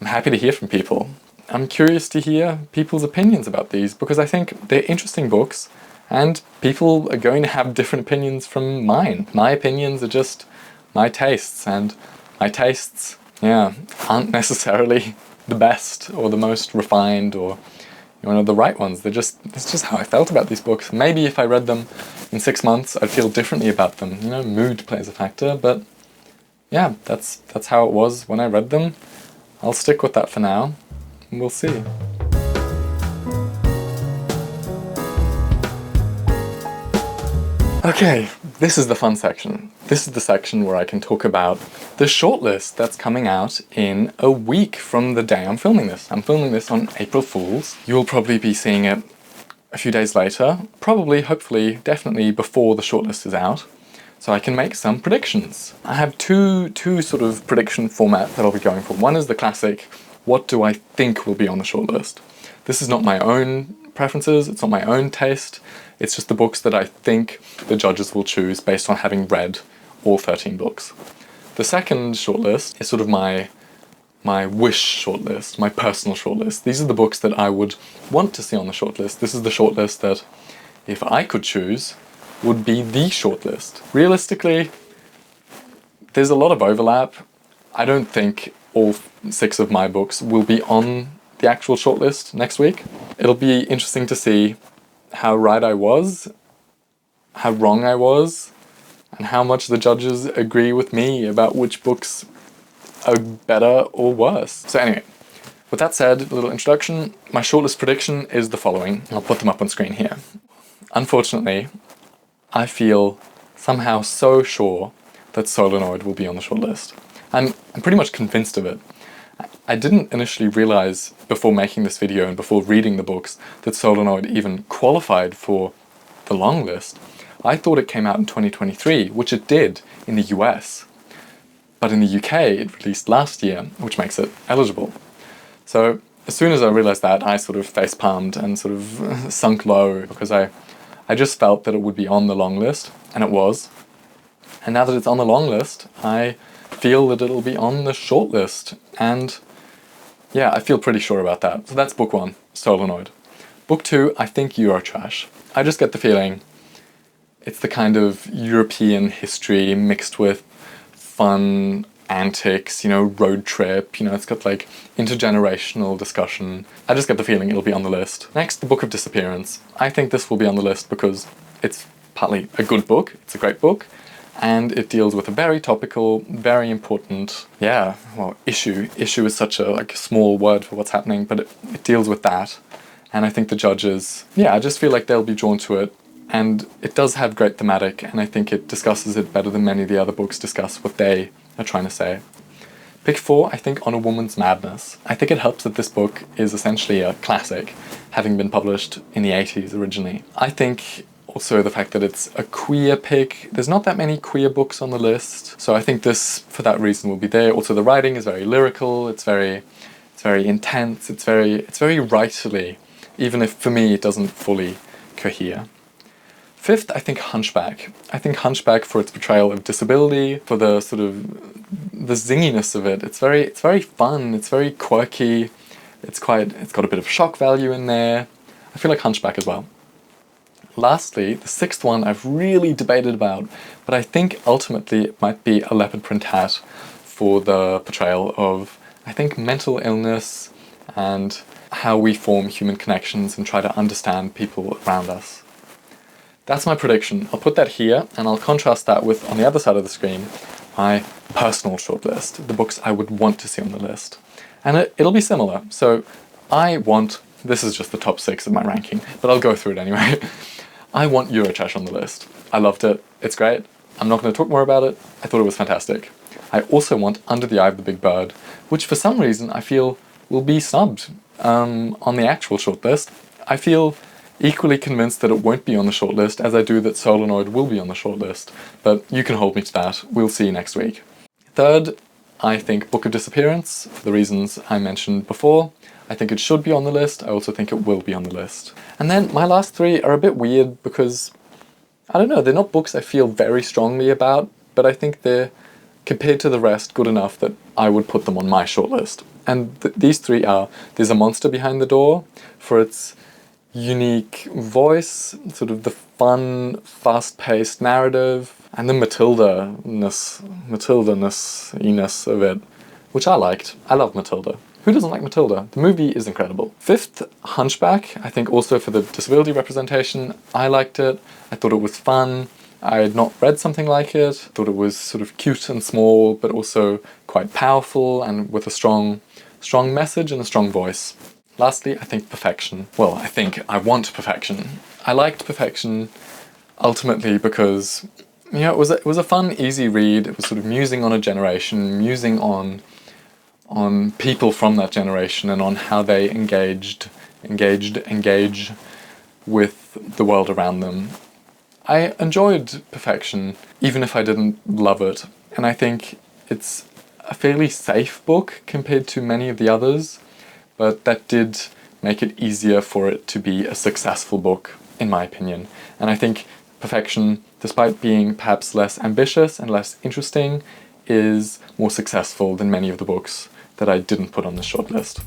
happy to hear from people. I'm curious to hear people's opinions about these, because I think they're interesting books, and people are going to have different opinions from mine. My opinions are just my tastes, and my tastes, aren't necessarily the best or the most refined or the right ones. That's just how I felt about these books. Maybe if I read them in 6 months, I'd feel differently about them. Mood plays a factor, but yeah, that's how it was when I read them. I'll stick with that for now, and we'll see. Okay, this is the fun section. This is the section where I can talk about the shortlist that's coming out in a week from the day I'm filming this. I'm filming this on April Fool's. You'll probably be seeing it a few days later, probably, hopefully, definitely before the shortlist is out, so I can make some predictions. I have two sort of prediction format that I'll be going for. One is the classic, what do I think will be on the shortlist? This is not my own preferences, it's not my own taste, it's just the books that I think the judges will choose based on having read all 13 books. The second shortlist is sort of my wish shortlist, my personal shortlist. These are the books that I would want to see on the shortlist. This is the shortlist that, if I could choose, would be the shortlist. Realistically, there's a lot of overlap. I don't think all 6 of my books will be on the actual shortlist next week. It'll be interesting to see how right I was, how wrong I was, and how much the judges agree with me about which books are better or worse. So anyway, with that said, a little introduction. My shortlist prediction is the following. I'll put them up on screen here. Unfortunately, I feel somehow so sure that Solenoid will be on the shortlist. I'm pretty much convinced of it. I didn't initially realize before making this video and before reading the books that Solenoid even qualified for the long list. I thought it came out in 2023, which it did in the US. But in the UK, it released last year, which makes it eligible. So as soon as I realized that, I sort of face-palmed and sort of sunk low, because I just felt that it would be on the long list, and it was. And now that it's on the long list, I feel that it'll be on the short list, and yeah, I feel pretty sure about that. So that's book 1, Solenoid. Book 2, I think Eurotrash. I just get the feeling it's the kind of European history mixed with fun antics, you know, road trip, you know, it's got like intergenerational discussion. I just get the feeling it'll be on the list. Next, the Book of Disappearance. I think this will be on the list because it's partly a good book, it's a great book, and it deals with a very topical, very important, issue. Issue is such a small word for what's happening, but it deals with that. And I think the judges, I just feel like they'll be drawn to it. And it does have great thematic, and I think it discusses it better than many of the other books discuss what they are trying to say. Pick 4, I think, On a Woman's Madness. I think it helps that this book is essentially a classic, having been published in the 80s originally. I think also the fact that it's a queer pick. There's not that many queer books on the list, so I think this, for that reason, will be there. Also, the writing is very lyrical, it's very intense, it's very writerly, even if, for me, it doesn't fully cohere. 5th, I think Hunchback. I think Hunchback, for its portrayal of disability, for the sort of the zinginess of it. It's very fun, it's very quirky, it's got a bit of shock value in there. I feel like Hunchback as well. Lastly, the 6th one I've really debated about, but I think ultimately it might be a Leopard-Print Hat for the portrayal of, I think, mental illness and how we form human connections and try to understand people around us. That's my prediction. I'll put that here, and I'll contrast that with, on the other side of the screen, my personal shortlist, the books I would want to see on the list. And it'll be similar. So this is just the top 6 of my ranking, but I'll go through it anyway. I want Eurotrash on the list. I loved it. It's great. I'm not going to talk more about it. I thought it was fantastic. I also want Under the Eye of the Big Bird, which for some reason I feel will be snubbed on the actual shortlist. I feel equally convinced that it won't be on the shortlist as I do that Solenoid will be on the shortlist, but you can hold me to that. We'll see next week. 3rd, I think Book of Disappearance, for the reasons I mentioned before. I think it should be on the list. I also think it will be on the list. And then my last 3 are a bit weird because, I don't know, they're not books I feel very strongly about, but I think they're, compared to the rest, good enough that I would put them on my shortlist. And these 3 are, there's a monster behind the door for its unique voice, sort of the fun, fast-paced narrative, and the Matilda-ness of it, which I liked. I love Matilda. Who doesn't like Matilda? The movie is incredible. 5th, Hunchback, I think also for the disability representation. I liked it. I thought it was fun. I had not read something like it. I thought it was sort of cute and small, but also quite powerful and with a strong message and a strong voice. Lastly, I think Perfection. Well, I want Perfection. I liked Perfection ultimately because you know, it was a fun, easy read. It was sort of musing on a generation, musing on people from that generation and on how they engage with the world around them. I enjoyed Perfection, even if I didn't love it, and I think it's a fairly safe book compared to many of the others, but that did make it easier for it to be a successful book, in my opinion. And I think Perfection, despite being perhaps less ambitious and less interesting, is more successful than many of the books that I didn't put on the shortlist.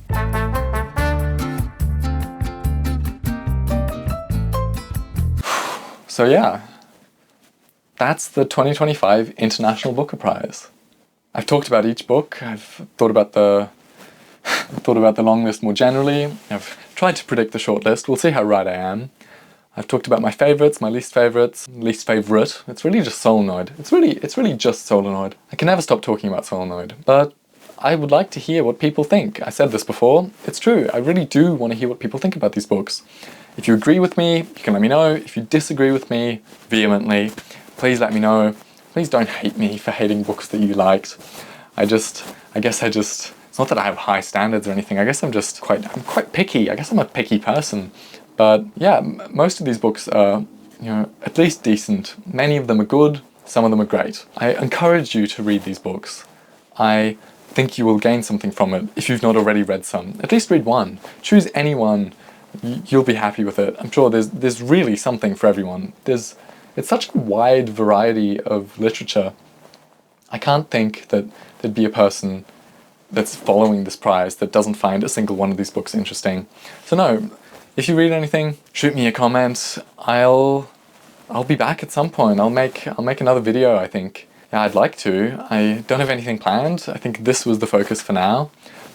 So yeah, that's the 2025 International Booker Prize. I've talked about each book. I've thought about the long list more generally. I've tried to predict the shortlist. We'll see how right I am. I've talked about my favourites, my least favourites, least favourite. It's really just Solenoid. It's really just Solenoid. I can never stop talking about Solenoid, but I would like to hear what people think. I said this before. It's true. I really do want to hear what people think about these books. If you agree with me, you can let me know. If you disagree with me vehemently, please let me know. Please don't hate me for hating books that you liked. I guess it's not that I have high standards or anything. I guess I'm quite picky. I guess I'm a picky person. But yeah, most of these books are, you know, at least decent. Many of them are good. Some of them are great. I encourage you to read these books. I think you will gain something from it if you've not already read some. At least read one. Choose any one. You'll be happy with it. I'm sure there's really something for everyone. It's such a wide variety of literature. I can't think that there'd be a person that's following this prize that doesn't find a single one of these books interesting. So no, if you read anything, shoot me a comment. I'll be back at some point. I'll make another video, I think. Yeah, I'd like to. I don't have anything planned. I think this was the focus for now.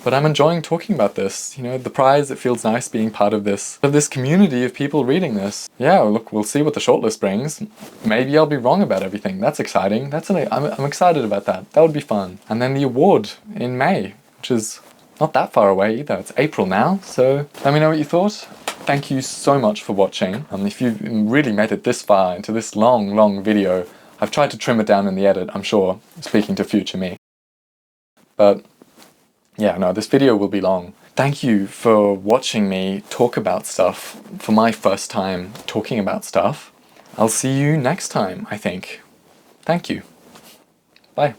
But I'm enjoying talking about this. You know, the prize, it feels nice being part of this community of people reading this. Yeah, look, we'll see what the shortlist brings. Maybe I'll be wrong about everything. That's exciting. I'm excited about that. That would be fun. And then the award in May, which is not that far away either. It's April now, so let me know what you thought. Thank you so much for watching. If you've really made it this far into this long video, I've tried to trim it down in the edit, I'm sure, speaking to future me. But yeah, no, this video will be long. Thank you for watching me talk about stuff for my first time talking about stuff. I'll see you next time, I think. Thank you. Bye.